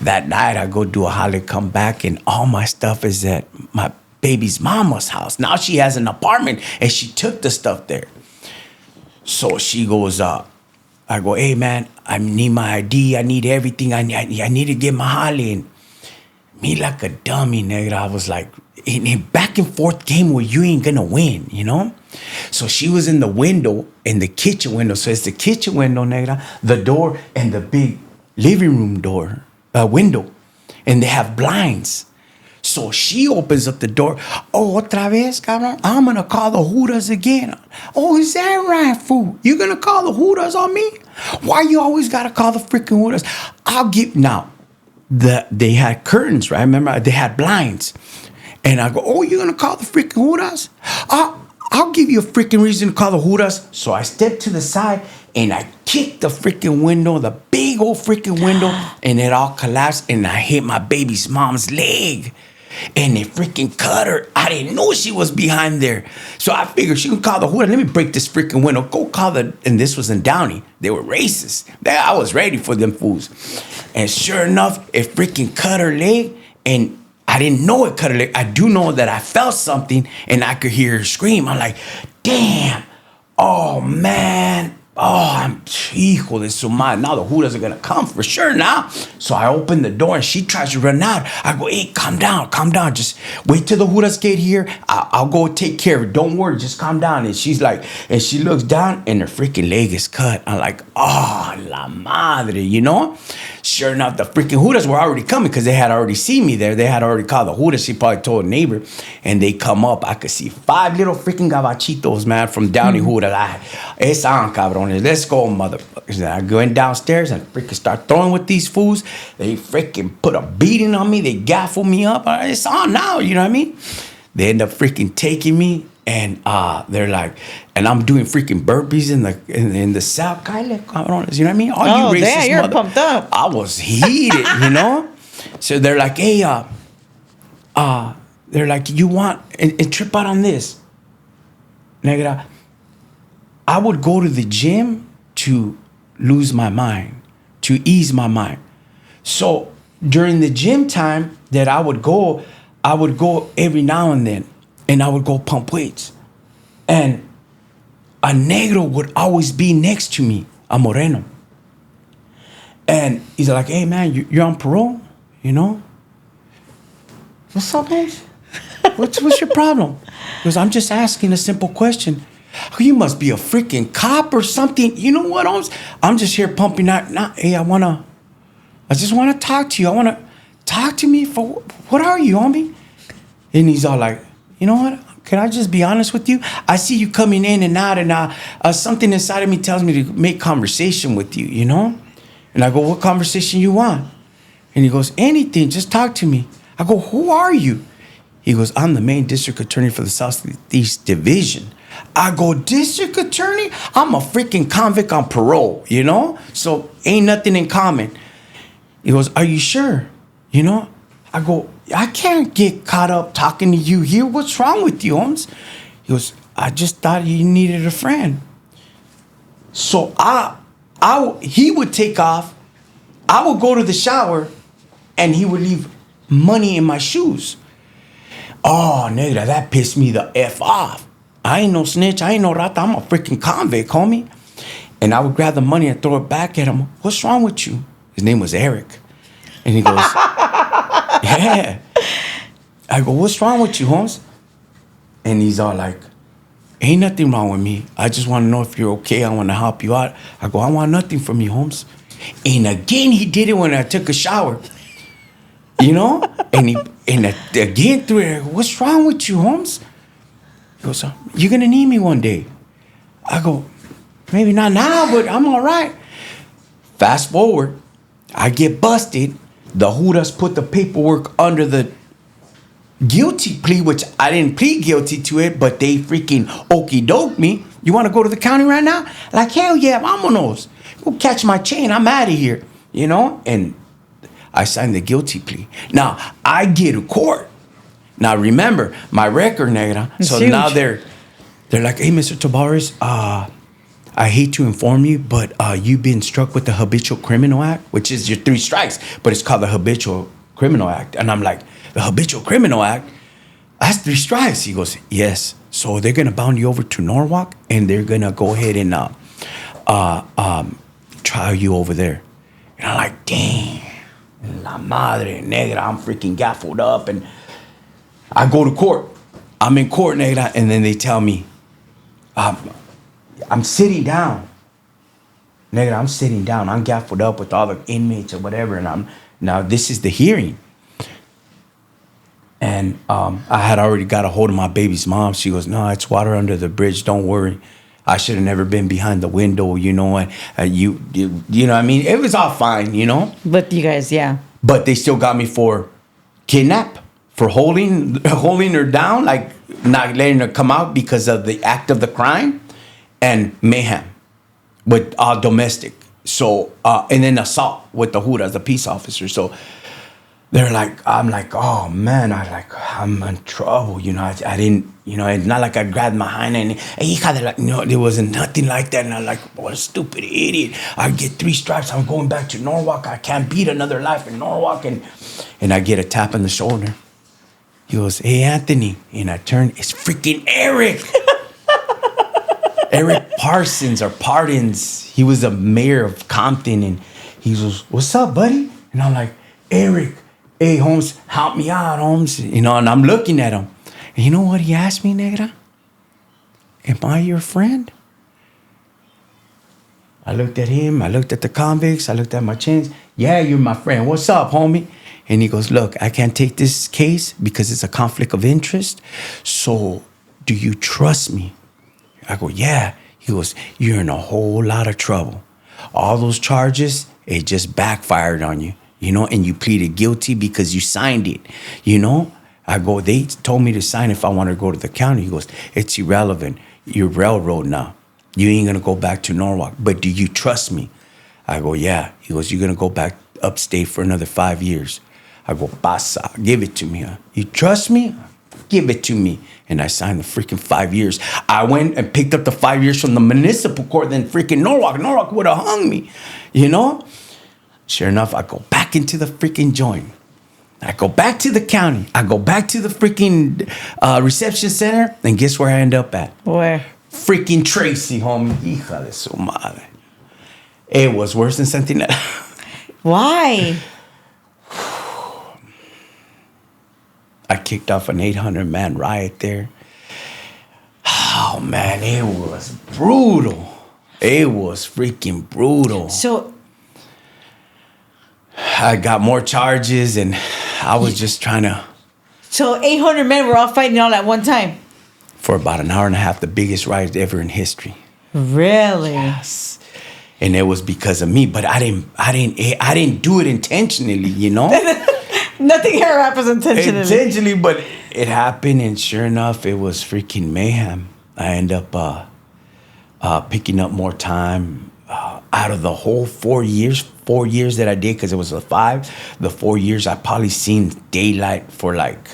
That night, I go do a holly, come back, and all my stuff is at my baby's mama's house. Now she has an apartment, and she took the stuff there. So she goes, I go, hey, man, I need my ID. I need everything. I need to get my holly. And me like a dummy, nigga, I was like, in a back and forth game where you ain't gonna win, you know? So she was in the window, in the kitchen window. So it's the kitchen window, nigga, the door, and the big living room door, window. And they have blinds. So she opens up the door. Oh, otra vez, cabrón. I'm going to call the Judas again. Oh, is that right, fool? You're going to call the Judas on me? Why you always got to call the freaking Judas? I'll give... Now, they had curtains, right? Remember, they had blinds. And I go, oh, you're going to call the freaking Judas? I'll give you a freaking reason to call the Judas. So I stepped to the side, and I kicked the freaking window, the big old freaking window, and it all collapsed, and I hit my baby's mom's leg. And they freaking cut her. I didn't know she was behind there. So I figured she could call the hood. Let me break this freaking window. Go call the... And this was in Downey. They were racist. I was ready for them fools. And sure enough, it freaking cut her leg. And I didn't know it cut her leg. I do know that I felt something, and I could hear her scream. I'm like, damn. Oh, man. Oh, I'm hijo de su madre. Now the Judas are going to come for sure now. So I open the door, and she tries to run out. I go, hey, calm down. Just wait till the Judas get here. I'll go take care of it. Don't worry. Just calm down. And she's like, and she looks down, and her freaking leg is cut. I'm like, oh, la madre, you know? Sure enough, the freaking Judas were already coming because they had already seen me there. They had already called the Judas. She probably told a neighbor. And they come up. I could see 5 little freaking gabachitos, man, from Downey Judas. Es on, cabrones. Let's go, motherfuckers. And I went downstairs and freaking start throwing with these fools. They freaking put a beating on me. They gaffle me up. It's on now, you know what I mean? They end up freaking taking me. And they're like, and I'm doing freaking burpees in the south. You know what I mean? All you racist you're pumped up. I was heated, you know? So they're like, hey, they're like, you want, and trip out on this. Negra, I would go to the gym to lose my mind, to ease my mind. So during the gym time that I would go every now and then, and I would go pump weights. And a negro would always be next to me, a moreno. And he's like, hey man, you're on parole, you know? What's up, man? What's your problem? He goes, I'm just asking a simple question. Oh, you must be a freaking cop or something. You know what? I'm just here pumping out. Hey, I just want to talk to you. I want to talk to me for, what are you, homie? And he's all like, you know what? Can I just be honest with you? I see you coming in and out, and something inside of me tells me to make conversation with you, you know? And I go, what conversation you want? And he goes, anything, just talk to me. I go, who are you? He goes, I'm the main district attorney for the Southeast Division. I go, district attorney? I'm a freaking convict on parole, you know? So ain't nothing in common. He goes, are you sure? You know? I go, I can't get caught up talking to you here. What's wrong with you, Holmes? He goes, I just thought you needed a friend. So he would take off. I would go to the shower, and he would leave money in my shoes. Oh, nigga, that pissed me the F off. I ain't no snitch. I ain't no rata. I'm a freaking convict, homie. And I would grab the money and throw it back at him. What's wrong with you? His name was Eric. And he goes, yeah. I go, what's wrong with you, Holmes? And he's all like, ain't nothing wrong with me. I just want to know if you're okay. I want to help you out. I go, I want nothing from you, Holmes. And again, he did it when I took a shower. You know? And again through it, what's wrong with you, Holmes? He goes, you're going to need me one day. I go, maybe not now, but I'm all right. Fast forward, I get busted. The Judas put the paperwork under the guilty plea, which I didn't plead guilty to it, but they freaking okey-doke me. You want to go to the county right now? Like, hell yeah, vámonos. Go catch my chain. I'm out of here. You know? And I signed the guilty plea. Now, I get to court. Now, remember, my record, negra. So huge. Now they're like, hey, Mr. Tavares, I hate to inform you, but you've been struck with the Habitual Criminal Act, which is your 3 strikes, but it's called the Habitual Criminal Act. And I'm like, the Habitual Criminal Act? That's 3 strikes. He goes, yes. So they're going to bound you over to Norwalk, and they're going to go ahead and trial you over there. And I'm like, damn, la madre negra, I'm freaking gaffled up. And I go to court. I'm in court, negra, and then they tell me, I'm sitting down. Nigga, I'm sitting down. I'm gaffled up with all the inmates or whatever. And now this is the hearing. And I had already got a hold of my baby's mom. She goes, no, it's water under the bridge. Don't worry. I should have never been behind the window, you know. And you know what I mean? It was all fine, you know. But you guys, yeah. But they still got me for kidnap, for holding her down, like not letting her come out because of the act of the crime. And mayhem with domestic. So, and then assault with the Judas, the peace officer. So they're like, I'm like, oh man, I'm in trouble. You know, I didn't, you know, it's not like I grabbed my hand and, you know, there wasn't nothing like that. And I'm like, what a stupid idiot. I get 3 stripes. I'm going back to Norwalk. I can't beat another life in Norwalk. And I get a tap on the shoulder. He goes, hey, Anthony. And I turn, it's freaking Eric. Eric Parsons or Pardons. He was a mayor of Compton, and he goes, what's up, buddy? And I'm like, Eric, hey, Holmes, help me out, Holmes. You know, and I'm looking at him. And you know what he asked me, negra? Am I your friend? I looked at him. I looked at the convicts. I looked at my chains. Yeah, you're my friend. What's up, homie? And he goes, look, I can't take this case because it's a conflict of interest. So do you trust me? I go, yeah. He goes, you're in a whole lot of trouble. All those charges, it just backfired on you, you know, and you pleaded guilty because you signed it, you know. I go, they told me to sign if I want to go to the county. He goes, it's irrelevant. You're railroad now. You ain't going to go back to Norwalk. But do you trust me? I go, yeah. He goes, you're going to go back upstate for another 5 years. I go, pasa, give it to me. Huh? You trust me? Give it to me. And I signed the freaking 5 years. I went and picked up the 5 years from the municipal court, then freaking Norwalk. Norwalk would have hung me, you know? Sure enough, I go back into the freaking joint. I go back to the county. I go back to the freaking reception center. And guess where I end up at? Where? Freaking Tracy, homie. Hija de su madre. It was worse than Sentinel. Why? I kicked off an 800-man riot there. Oh, man, it was brutal. It was freaking brutal. So I got more charges, and I was just trying to... So 800 men were all fighting all at one time? For about an hour and a half, the biggest riot ever in history. Really? Yes. And it was because of me, but I didn't do it intentionally, you know? Nothing here happens intentionally. Intentionally, but it happened, and sure enough, it was freaking mayhem. I end up picking up more time out of the whole 4 years that I did, because it was a 5. The 4 years, I probably seen daylight for like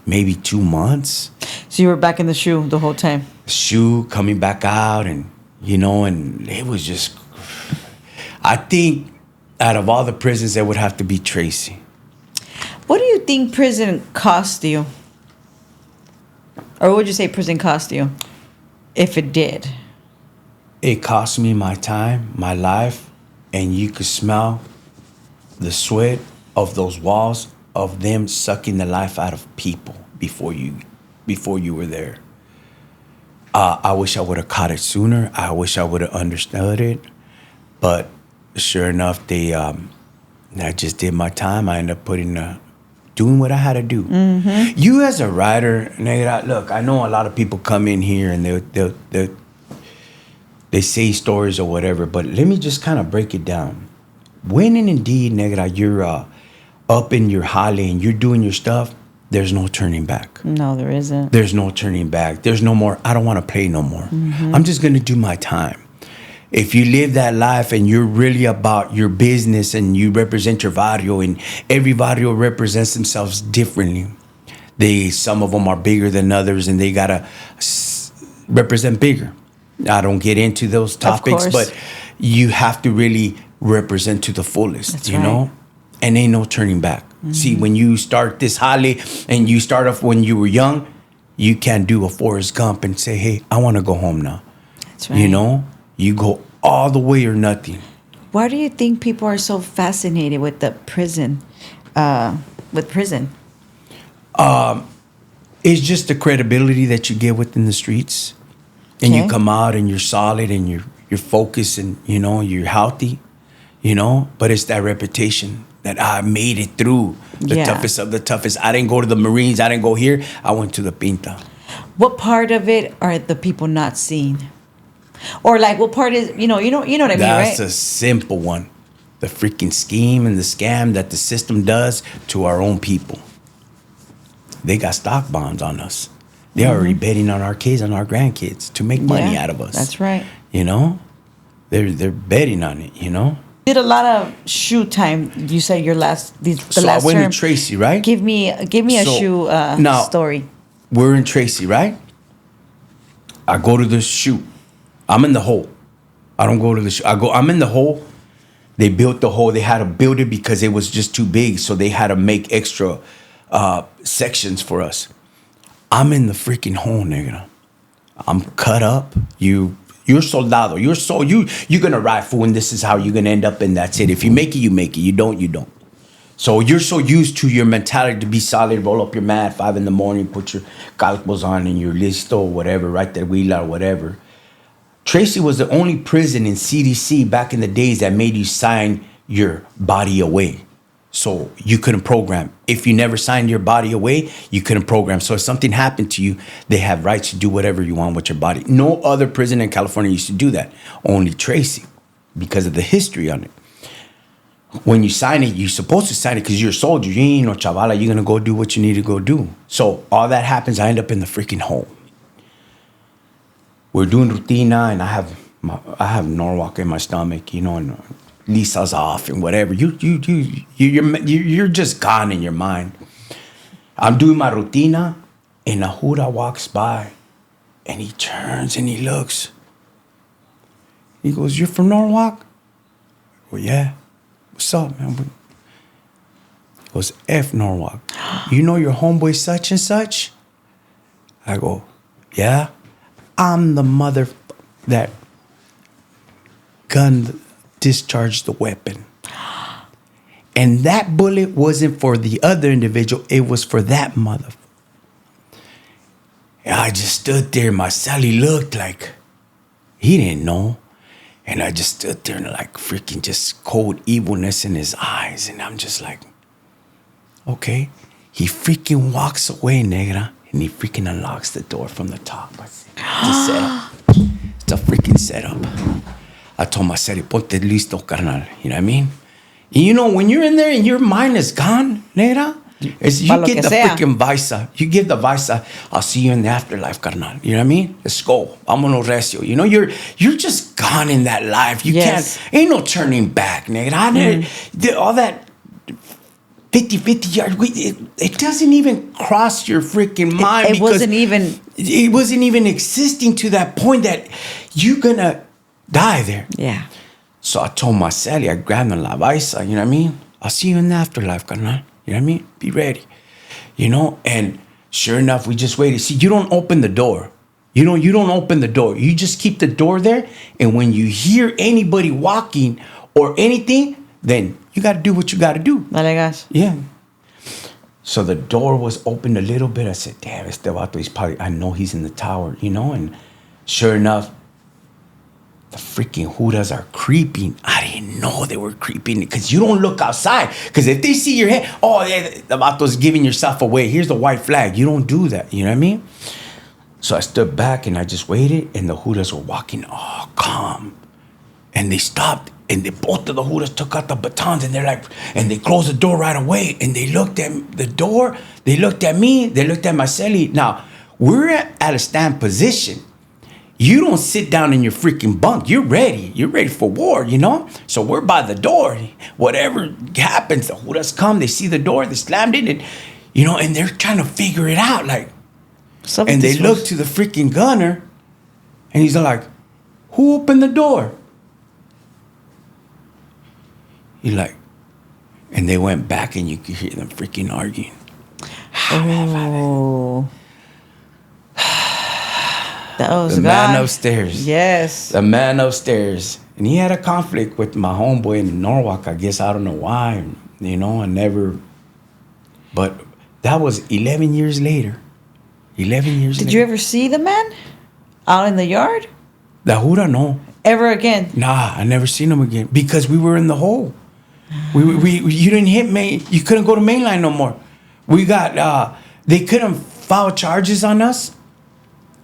maybe 2 months. So you were back in the shoe the whole time? Shoe coming back out, and you know, and it was just, I think out of all the prisons, it would have to be Tracy. What do you think prison cost you? Or what would you say prison cost you, if it did? It cost me my time, my life, and you could smell the sweat of those walls, of them sucking the life out of people before you were there. I wish I would have caught it sooner. I wish I would have understood it. But sure enough, I just did my time. I ended up doing what I had to do. Mm-hmm. You as a writer, Negra, look, I know a lot of people come in here and they say stories or whatever, but let me just kind of break it down. When and indeed, Negra, you're up in your holly and you're doing your stuff, there's no turning back. No, there isn't. There's no turning back. There's no more, I don't want to play no more. Mm-hmm. I'm just going to do my time. If you live that life and you're really about your business and you represent your barrio, and every barrio represents themselves differently. Some of them are bigger than others, and they got to represent bigger. I don't get into those topics, but you have to really represent to the fullest. That's you know? And ain't no turning back. Mm-hmm. See, when you start this holly and you start off when you were young, you can't do a Forrest Gump and say, hey, I want to go home now. That's right. You know, you go all the way or nothing. Why do you think people are so fascinated with the prison? It's just the credibility that you get within the streets. And you come out and you're solid and you're focused and, you know, you're healthy, you know. But it's that reputation that I made it through the toughest of the toughest. I didn't go to the Marines. I didn't go here. I went to the Pinta. What part of it are the people not seeing? Or like what part is, you know what I mean, right? That's a simple one. The freaking scheme and the scam that the system does to our own people. They got stock bonds on us. They're already betting on our kids and our grandkids to make money out of us. That's right. You know? They're betting on it, you know? Did a lot of shoe time. You said your last So I went to Tracy, right? Give me a shoe story. We're in Tracy, right? I go to the shoe. I'm in the hole. I don't go to the shoe. I'm in the hole. They built the hole. They had to build it because it was just too big. So they had to make extra sections for us. I'm in the freaking hole, nigga. I'm cut up. You're soldado. You're gonna ride, fool, and this is how you're gonna end up, and that's it. If you make it, you make it. You don't, you don't. So you're so used to your mentality to be solid, roll up your mat at 5 a.m, put your calcos on and your listo or whatever, right there, wheel or whatever. Tracy was the only prison in CDC back in the days that made you sign your body away. So you couldn't program. If you never signed your body away, you couldn't program. So if something happened to you, they have rights to do whatever you want with your body. No other prison in California used to do that. Only Tracy, because of the history on it. when you sign it, you're supposed to sign it because you're a soldier. You ain't no chavala. You're going to go do what you need to go do. So all that happens, I end up in the freaking home. We're doing rutina, and I have Norwalk in my stomach, and Lisa's off and whatever. You're just gone in your mind. I'm doing my rutina, and a Hura walks by, and he turns and he looks. He goes, "You're from Norwalk?" Well, yeah. What's up, man? He goes, "F Norwalk. You know your homeboy such and such?" I go, "Yeah. I'm the mother that gun discharged the weapon. And that bullet wasn't for the other individual. It was for that mother." And I just stood there. My Sally looked like he didn't know. And I just stood there and like freaking just cold evilness in his eyes. And I'm just like, okay. He freaking walks away, negra. And he freaking unlocks the door from the top. It's a setup. It's a freaking setup. I told myself, ponte listo, carnal. You know what I mean? And when you're in there and your mind is gone, negra, you get the freaking visa. You give the visa, "I'll see you in the afterlife, carnal." You know what I mean? Let's go. Vámonos recio. You're just gone in that life. You can't, ain't no turning back, negra. All that 50 yards, it doesn't even cross your freaking mind. It wasn't even existing to that point that you're gonna die there. Yeah. So I told my Sally, I grabbed the la visa, you know what I mean? "I'll see you in the afterlife, carnal." You know what I mean? Be ready. And sure enough, we just waited. See, you don't open the door. You don't open the door. You just keep the door there. And when you hear anybody walking or anything, then you got to do what you got to do. Yeah. So the door was opened a little bit. I said, "Damn, este vato, I know he's in the tower, And sure enough, the freaking Judas are creeping. I didn't know they were creeping because you don't look outside. Because if they see your head, the vato's giving yourself away. Here's the white flag. You don't do that. You know what I mean? So I stood back and I just waited, and the Judas were walking all calm. And they stopped, and both of the Judas took out the batons, and they're like, and they closed the door right away, and they looked at the door, they looked at me, they looked at Marcelli. Now, we're at a stand position. You don't sit down in your freaking bunk. You're ready. You're ready for war, So we're by the door. Whatever happens, the Judas come, they see the door, they slammed it, and, and they're trying to figure it out, like, and they look to the freaking gunner, and he's like, "Who opened the door?" He's like, and they went back, and you could hear them freaking arguing. Oh. That was the man upstairs. Yes. The man upstairs. And he had a conflict with my homeboy in Norwalk. I guess I don't know why. I never. But that was 11 years later. 11 years later. Did you ever see the man out in the yard? The Jura, no. Ever again? Nah, I never seen him again because we were in the hole. You didn't hit Main. You couldn't go to Mainline no more. We got. They couldn't file charges on us.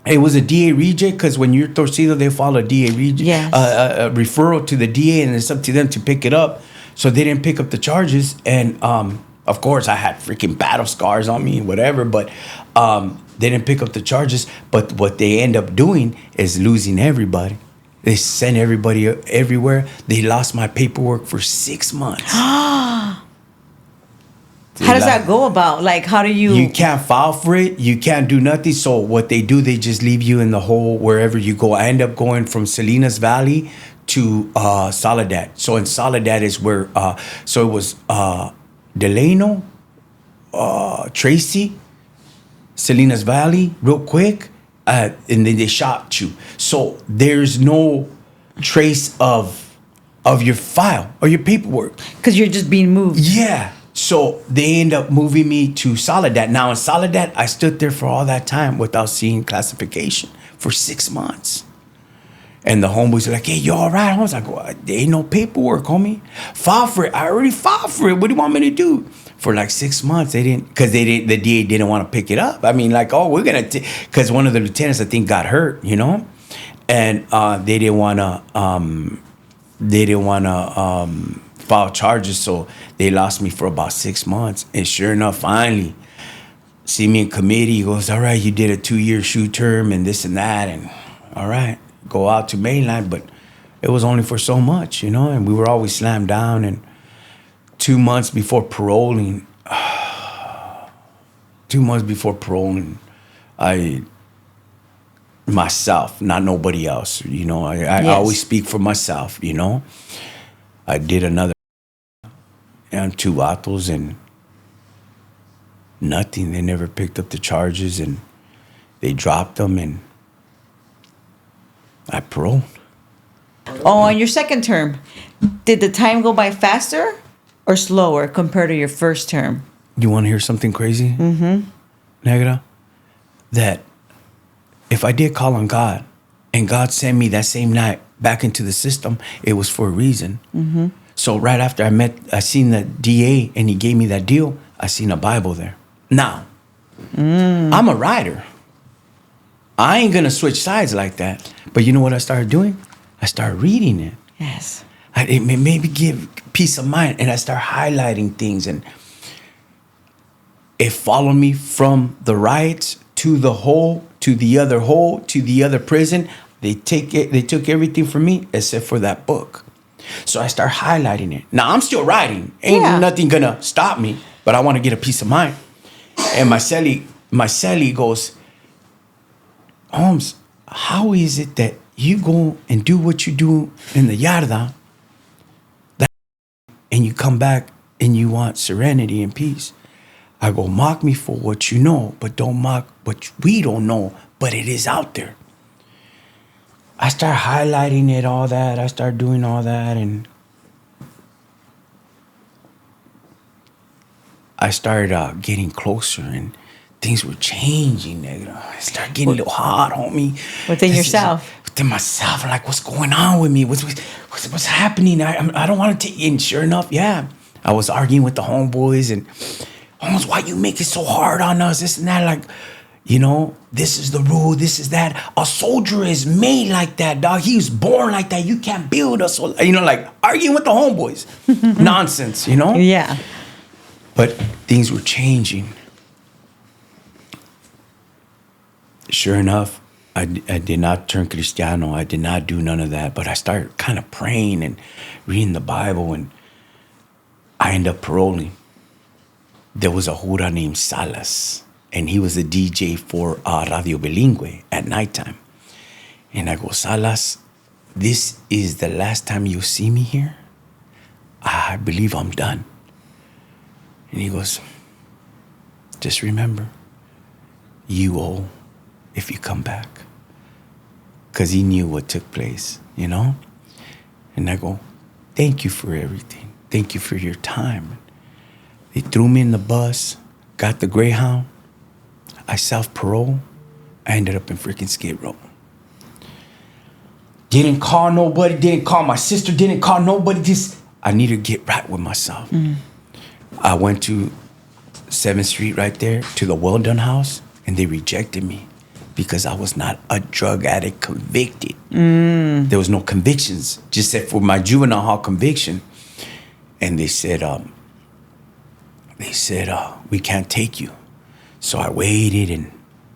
It was a DA reject because when you're torcido, they file a DA reject, a referral to the DA, and it's up to them to pick it up. So they didn't pick up the charges, and of course I had freaking battle scars on me and whatever, but they didn't pick up the charges. But what they end up doing is losing everybody. They sent everybody everywhere. They lost my paperwork for 6 months. How does that go about? Like, how do you... You can't file for it. You can't do nothing. So what they do, they just leave you in the hole wherever you go. I end up going from Salinas Valley to Soledad. So in Soledad is where... so it was Delano, Tracy, Salinas Valley, real quick. And then they shot you. So there's no trace of your file or your paperwork. Because you're just being moved. Yeah. So they end up moving me to Soledad. Now in Soledad, I stood there for all that time without seeing classification for 6 months. And the homeboys are like, "Hey, you all right?" I was like, "Well, there ain't no paperwork, homie. File for it. I already filed for it. What do you want me to do?" For like 6 months, they didn't, because the DA didn't want to pick it up. I mean, like, we're going to, because one of the lieutenants, I think, got hurt, And they didn't want to filed charges, so they lost me for about 6 months. And sure enough, finally, see me in committee. He goes, all right, you did a 2-year shoe term and this and that, and all right, go out to mainline, but it was only for so much, you know, and we were always slammed down. And 2 months before paroling, myself, not nobody else, you know, I Yes. always speak for myself, you know. I did another and 2 vatos and nothing. They never picked up the charges and they dropped them, and I paroled. Oh, on your second term, did the time go by faster or slower compared to your first term? You want to hear something crazy? Mm-hmm. Negra? That if I did call on God and God sent me that same night back into the system, it was for a reason. Mm-hmm. So right after I seen the DA and he gave me that deal, I seen a Bible there. Now, I'm a writer. I ain't gonna switch sides like that. But you know what I started doing? I started reading it. Yes. It made me give peace of mind, and I start highlighting things, and it followed me from the riots to the hole, to the other prison. They took everything from me except for that book. So I start highlighting it. Now I'm still writing. Ain't nothing gonna stop me, but I want to get a peace of mind. And my cellie goes, Holmes, how is it that you go and do what you do in the yarda, and you come back and you want serenity and peace? I go, mock me for what you know, but don't mock what we don't know, but it is out there. I start highlighting it, all that. I start doing all that, and I started getting closer, and things were changing. I started getting a little hot, homie. Within yourself. Within myself. I'm like, what's going on with me? What's happening? I don't want to take it. And sure enough, yeah. I was arguing with the homeboys, and almost, why you make it so hard on us? This and that. Like, you know, this is the rule. This is that. A soldier is made like that, dog. He was born like that. You can't build us. You know, like arguing with the homeboys. Nonsense, you know? Yeah. But things were changing. Sure enough, I did not turn Cristiano. I did not do none of that. But I started kind of praying and reading the Bible, and I ended up paroling. There was a Jura named Salas, and he was a DJ for Radio Bilingüe at nighttime. And I go, Salas, this is the last time you see me here. I believe I'm done. And he goes, just remember, you owe if you come back. Because he knew what took place, you know? And I go, thank you for everything. Thank you for your time. They threw me in the bus, got the Greyhound. I self-parole. I ended up in freaking Skid Row. Didn't call nobody, didn't call my sister, didn't call nobody. Just, I need to get right with myself. Mm. I went to 7th Street right there to the Well Done House, and they rejected me because I was not a drug addict convicted. Mm. There was no convictions, just except for my juvenile hall conviction. And they said, we can't take you. So I waited and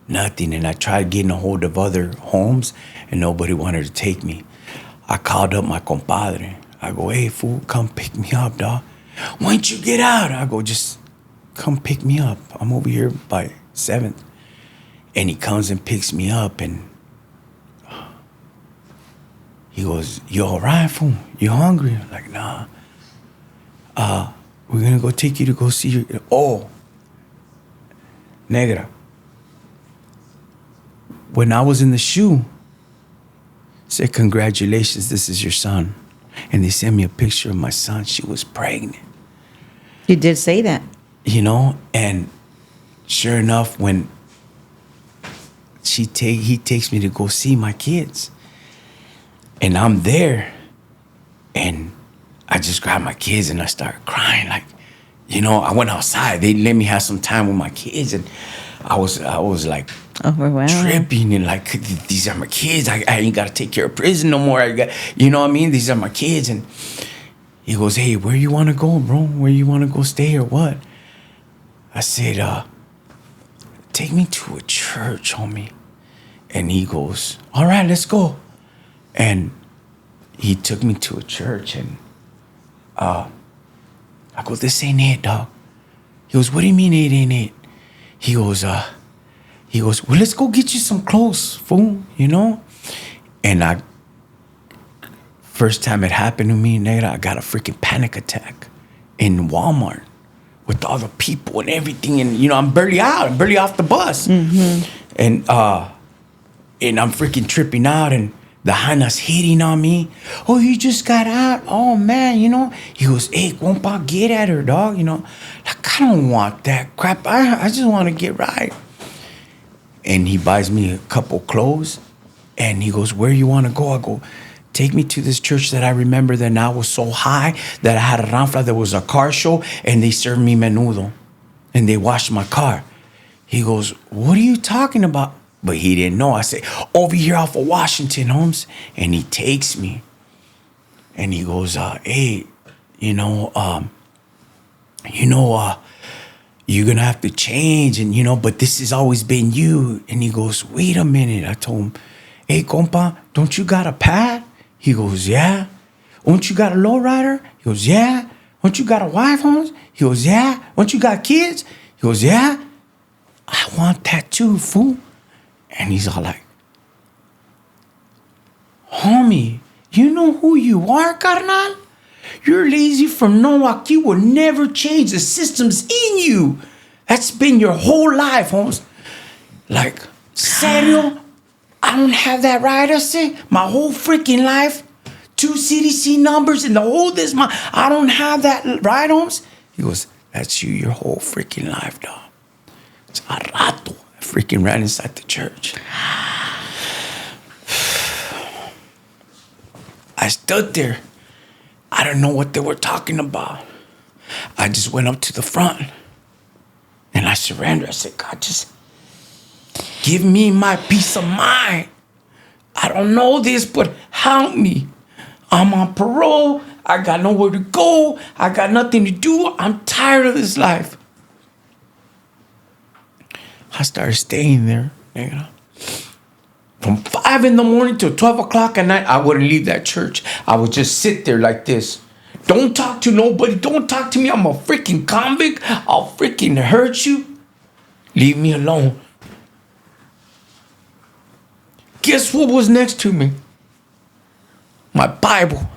nothing. And I tried getting a hold of other homes and nobody wanted to take me. I called up my compadre. I go, hey, fool, come pick me up, dog. Why don't you get out? I go, just come pick me up. I'm over here by 7th. And he comes and picks me up, and he goes, you all right, fool? You hungry? I'm like, nah. We're gonna go take you to go see your, oh, Negra. When I was in the shoe, said, congratulations, this is your son. And they sent me a picture of my son. She was pregnant. You did say that. You know, and sure enough, when he takes me to go see my kids, and I'm there, and I just grabbed my kids and I started crying. Like, you know, I went outside. They let me have some time with my kids, and I was like overwhelmed, tripping, and like, these are my kids. I ain't got to take care of prison no more. You know what I mean? These are my kids. And He goes, hey, where you want to go, bro? Where you want to go stay or what? I said, take me to a church, homie. And he goes, all right, let's go. And he took me to a church, and I go, this ain't it, dog. He goes, what do you mean it ain't it? He goes, well, let's go get you some clothes, fool, you know? And first time it happened to me, nigga, I got a freaking panic attack in Walmart with all the people and everything. And, you know, I'm barely off the bus. Mm-hmm. And I'm freaking tripping out, and the Hana's hitting on me. Oh, you just got out? Oh, man, you know? He goes, hey, compa, get at her, dog, you know? Like, I don't want that crap. I just want to get right. And he buys me a couple clothes, and he goes, where you want to go? I go, take me to this church that I remember that I was so high that I had a ranfla. There was a car show, and they served me menudo, and they washed my car. He goes, what are you talking about? But he didn't know. I say, over here off of Washington, Holmes. And he takes me, and he goes, hey, you're gonna have to change, and but this has always been you. And he goes, wait a minute. I told him, hey, compa, don't you got a pad? He goes, yeah. Don't you got a lowrider? He goes, yeah. Don't you got a wife, Holmes? He goes, yeah. Don't you got kids? He goes, yeah. I want that too, fool. And he's all like, homie, you know who you are, carnal? You're lazy from Nowak. You will never change. The system's in you. That's been your whole life, Holmes. Like, serio? I don't have that right, I say. My whole freaking life. 2 CDC numbers and the whole this month. I don't have that right, Holmes. He goes, that's you your whole freaking life, dog. It's a rato. I freaking ran inside the church. I stood there. I don't know what they were talking about. I just went up to the front and I surrendered. I said, God, just give me my peace of mind. I don't know this, but help me. I'm on parole. I got nowhere to go. I got nothing to do. I'm tired of this life. I started staying there, from 5 a.m. till 12 o'clock at night. I wouldn't leave that church. I would just sit there like this. Don't talk to nobody. Don't talk to me. I'm a freaking convict. I'll freaking hurt you. Leave me alone. Guess what was next to me? My Bible.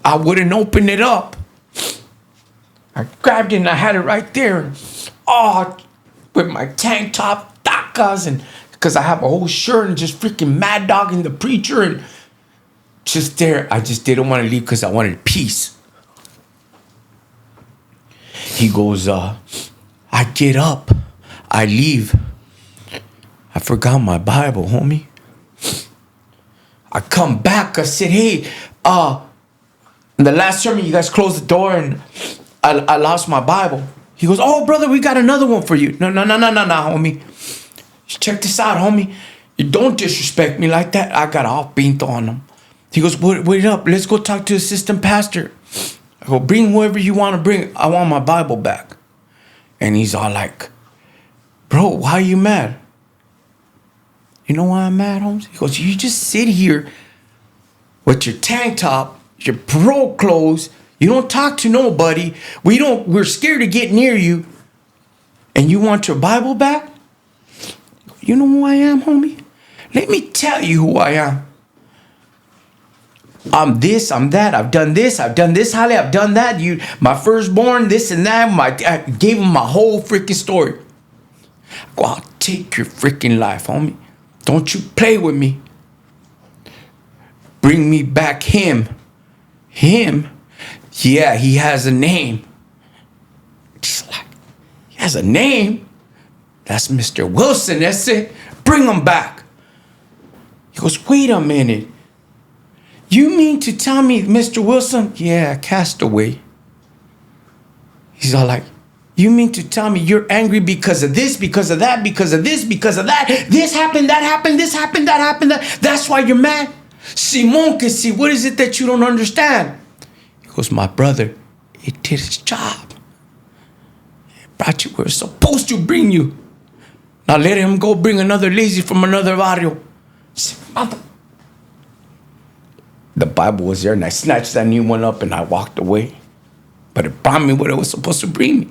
I wouldn't open it up. I grabbed it and I had it right there. Oh, with my tank top, tacas, and because I have a whole shirt and just freaking mad dogging the preacher and just there. I just didn't want to leave because I wanted peace. He goes, I get up. I leave. I forgot my Bible, homie. I come back. I said, hey, in the last sermon, you guys closed the door and I lost my Bible. He goes, oh, brother, we got another one for you. No, homie. Check this out, homie. You don't disrespect me like that. I got all pinto on him. He goes, wait up. Let's go talk to the assistant pastor. I go, bring whoever you want to bring. I want my Bible back. And he's all like, bro, why are you mad? You know why I'm mad, Holmes? He goes, you just sit here with your tank top, your parole clothes. You don't talk to nobody. We're scared to get near you. And you want your Bible back? You know who I am, homie? Let me tell you who I am. I'm this, I'm that. I've done this, Holly. I've done that. My firstborn, this and that. I gave him my whole freaking story. Go, I'll take your freaking life, homie. Don't you play with me. Bring me back him. Him? Yeah, he has a name. He's like, he has a name? That's Mr. Wilson, that's it. Bring him back. He goes, wait a minute. You mean to tell me, Mr. Wilson? Yeah, castaway. He's all like, you mean to tell me you're angry because of this, because of that, because of this, because of that? This happened, that happened, this happened, that happened. That's why you're mad? Simon, que si, what is it that you don't understand? He goes, my brother, he did his job. He brought you where it's supposed to bring you. Now let him go bring another lazy from another barrio. The Bible was there, and I snatched that new one up and I walked away. But it brought me what it was supposed to bring me.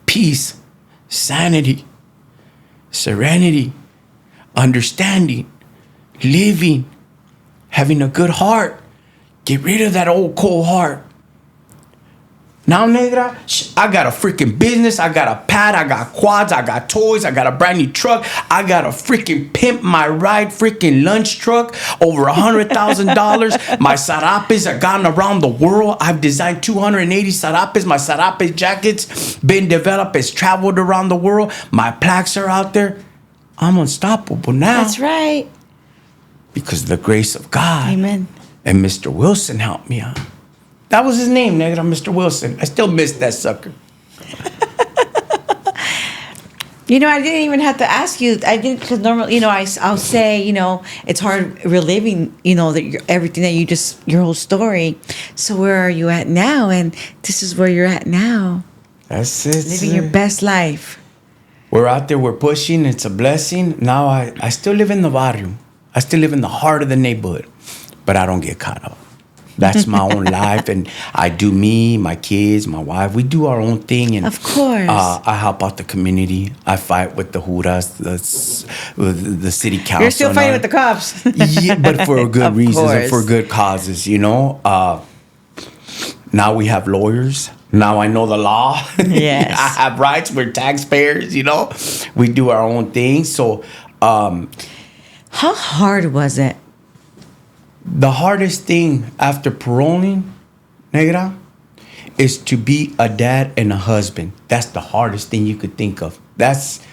Peace, sanity, serenity, understanding, living, having a good heart. Get rid of that old cold heart. Now, negra, I got a freaking business. I got a pad. I got quads. I got toys. I got a brand new truck. I got a freaking pimp my ride freaking lunch truck. Over $100,000. My sarapes are gone around the world. I've designed 280 sarapes. My sarape jackets been developed. It's traveled around the world. My plaques are out there. I'm unstoppable now. That's right. Because of the grace of God. Amen. And Mr. Wilson helped me out. That was his name, nigga, Mr. Wilson. I still miss that sucker. You know, I didn't even have to ask you. I didn't, because normally, you know, I'll say, you know, it's hard reliving, you know, that everything that you just, your whole story. So where are you at now? And this is where you're at now. That's it. Living your best life. We're out there, we're pushing. It's a blessing. Now I still live in the barrio. I still live in the heart of the neighborhood. But I don't get caught up. That's my own life, and I do me, my kids, my wife. We do our own thing, and of course, I help out the community. I fight with the juras, the city council. You're still fighting with the cops, yeah, but for good reasons course. And for good causes. You know. Now we have lawyers. Now I know the law. Yes, I have rights. We're taxpayers. You know, we do our own thing. So, how hard was it? The hardest thing after paroling, negra, is to be a dad and a husband. That's the hardest thing you could think of. That's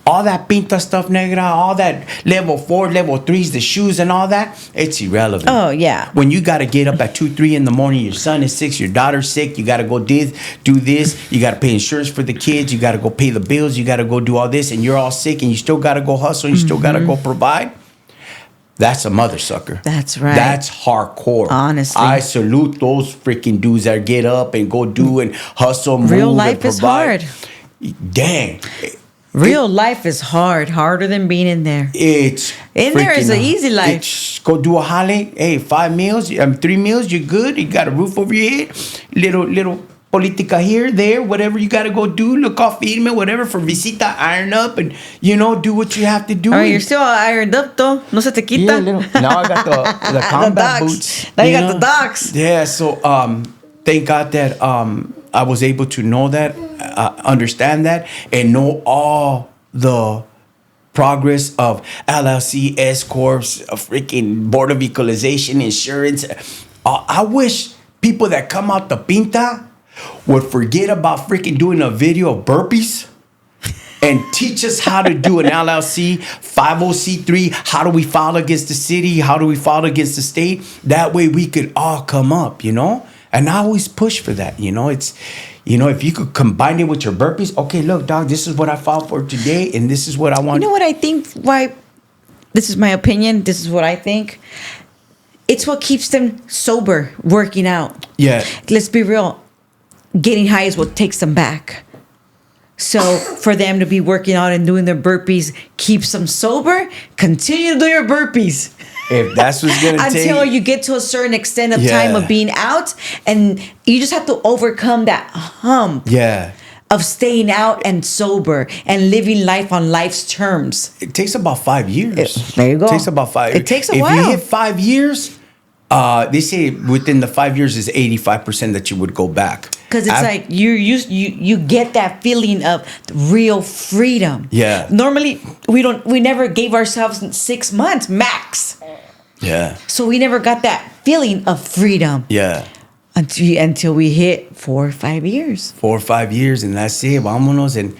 all that pinta stuff, negra, all that level 4, level 3s, the shoes and all that, it's irrelevant. Oh, yeah. When you got to get up at 2, 3 in the morning, your son is sick, your daughter's sick, you got to go do this, you got to pay insurance for the kids, you got to go pay the bills, you got to go do all this, and you're all sick, and you still got to go hustle, and you still got to go provide. That's a mother sucker. That's right. That's hardcore. Honestly. I salute those freaking dudes that get up and go do and hustle, move, real life and provide. is hard. Dang. Real life is hard. Harder than being in there. It's in there is an easy life. Go do a holiday. Hey, 5 meals, 3 meals, you're good. You got a roof over your head. Little politica here, there, whatever you got to go do. Look off firme, whatever, for visita, iron up, and, you know, do what you have to do. All right, you're still ironed up, though. No se te quita. Yeah, now I got the combat boots. Now you got the docs. Yeah, so thank God that I was able to know that, understand that, and know all the progress of LLC, S Corps, a freaking Board of Equalization, insurance. I wish people that come out the pinta would forget about freaking doing a video of burpees and teach us how to do an LLC, 50C3. How do we file against the city? How do we file against the state? That way we could all come up, you know? And I always push for that, you know? It's, you know, if you could combine it with your burpees, okay, look, dog, this is what I filed for today, and this is what I want. You know what I think? Why? This is my opinion. This is what I think. It's what keeps them sober, working out. Yeah. Let's be real. Getting high is what takes them back. So for them to be working out and doing their burpees keeps them sober. Continue to do your burpees. If that's what's going to take. Until you get to a certain extent of time of being out. And you just have to overcome that hump. Yeah. Of staying out and sober and living life on life's terms. It takes about 5 years. There you go. It takes about 5 years. It takes a while. If you hit 5 years, they say within the 5 years is 85% that you would go back. Because it's like you get that feeling of real freedom. Yeah. Normally we never gave ourselves 6 months max. Yeah. So we never got that feeling of freedom. Yeah. Until we hit 4 or 5 years. 4 or 5 years, and that's it. Vámonos. And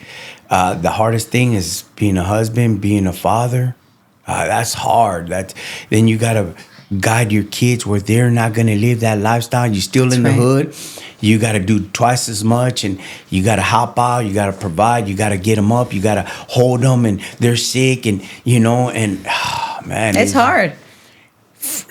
the hardest thing is being a husband, being a father. That's hard. Then you gotta guide your kids where they're not gonna live that lifestyle. You're still in the hood. You gotta do twice as much, and you gotta help out. You gotta provide. You gotta get them up. You gotta hold them, and they're sick, and you know, and man, it's hard.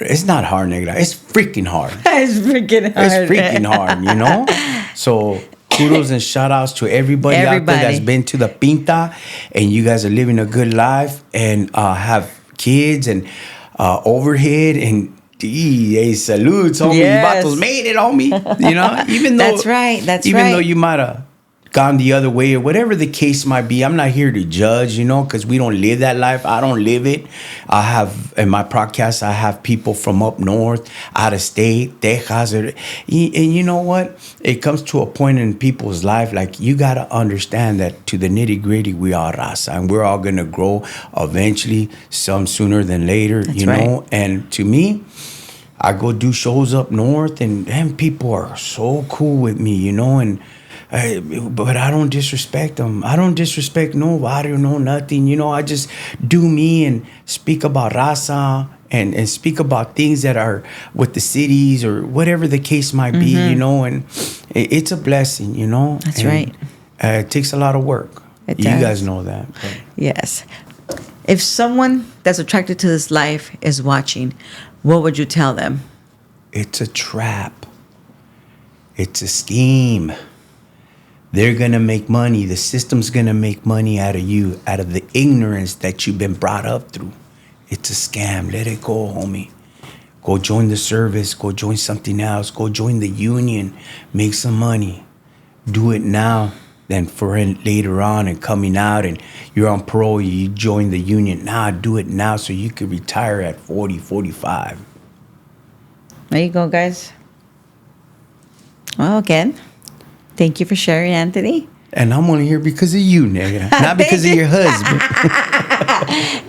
it's not hard, nigga. It's freaking hard. It's freaking hard. It's freaking hard, you know? So kudos and shout outs to everybody out there that's been to the Pinta and you guys are living a good life and have kids and overhead and hey, salutes, homie. Yes. You vatos made it, homie. You know? Even though That's right. Even though you might have gone the other way or whatever the case might be, I'm not here to judge, you know, because we don't live that life. I don't live it. I have, in my podcast, I have people from up north, out of state, Texas. And you know what? It comes to a point in people's life, like, you got to understand that to the nitty gritty, we are raza. And we're all going to grow eventually, some sooner than later, you know? And to me, I go do shows up north and people are so cool with me, you know, but I don't disrespect them. I don't disrespect nobody or no nothing. You know, I just do me and speak about raza and speak about things that are with the cities or whatever the case might be, you know, and it's a blessing, you know. That's right. It takes a lot of work. It You does. guys know that. But. Yes. If someone that's attracted to this life is watching, what would you tell them? It's a trap. It's a scheme. They're going to make money. The system's going to make money out of you, out of the ignorance that you've been brought up through. It's a scam. Let it go, homie. Go join the service. Go join something else. Go join the union. Make some money. Do it now than for later on and coming out and you're on parole, you join the union. Nah, do it now so you can retire at 40, 45. There you go, guys. Well, again, thank you for sharing, Anthony. And I'm only here because of you, nigga. Not because of your husband.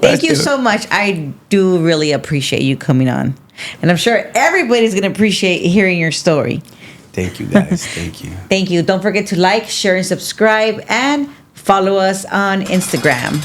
Thank you so much. I do really appreciate you coming on. And I'm sure everybody's going to appreciate hearing your story. Thank you, guys. Thank you. Thank you. Don't forget to like, share, and subscribe, and follow us on Instagram.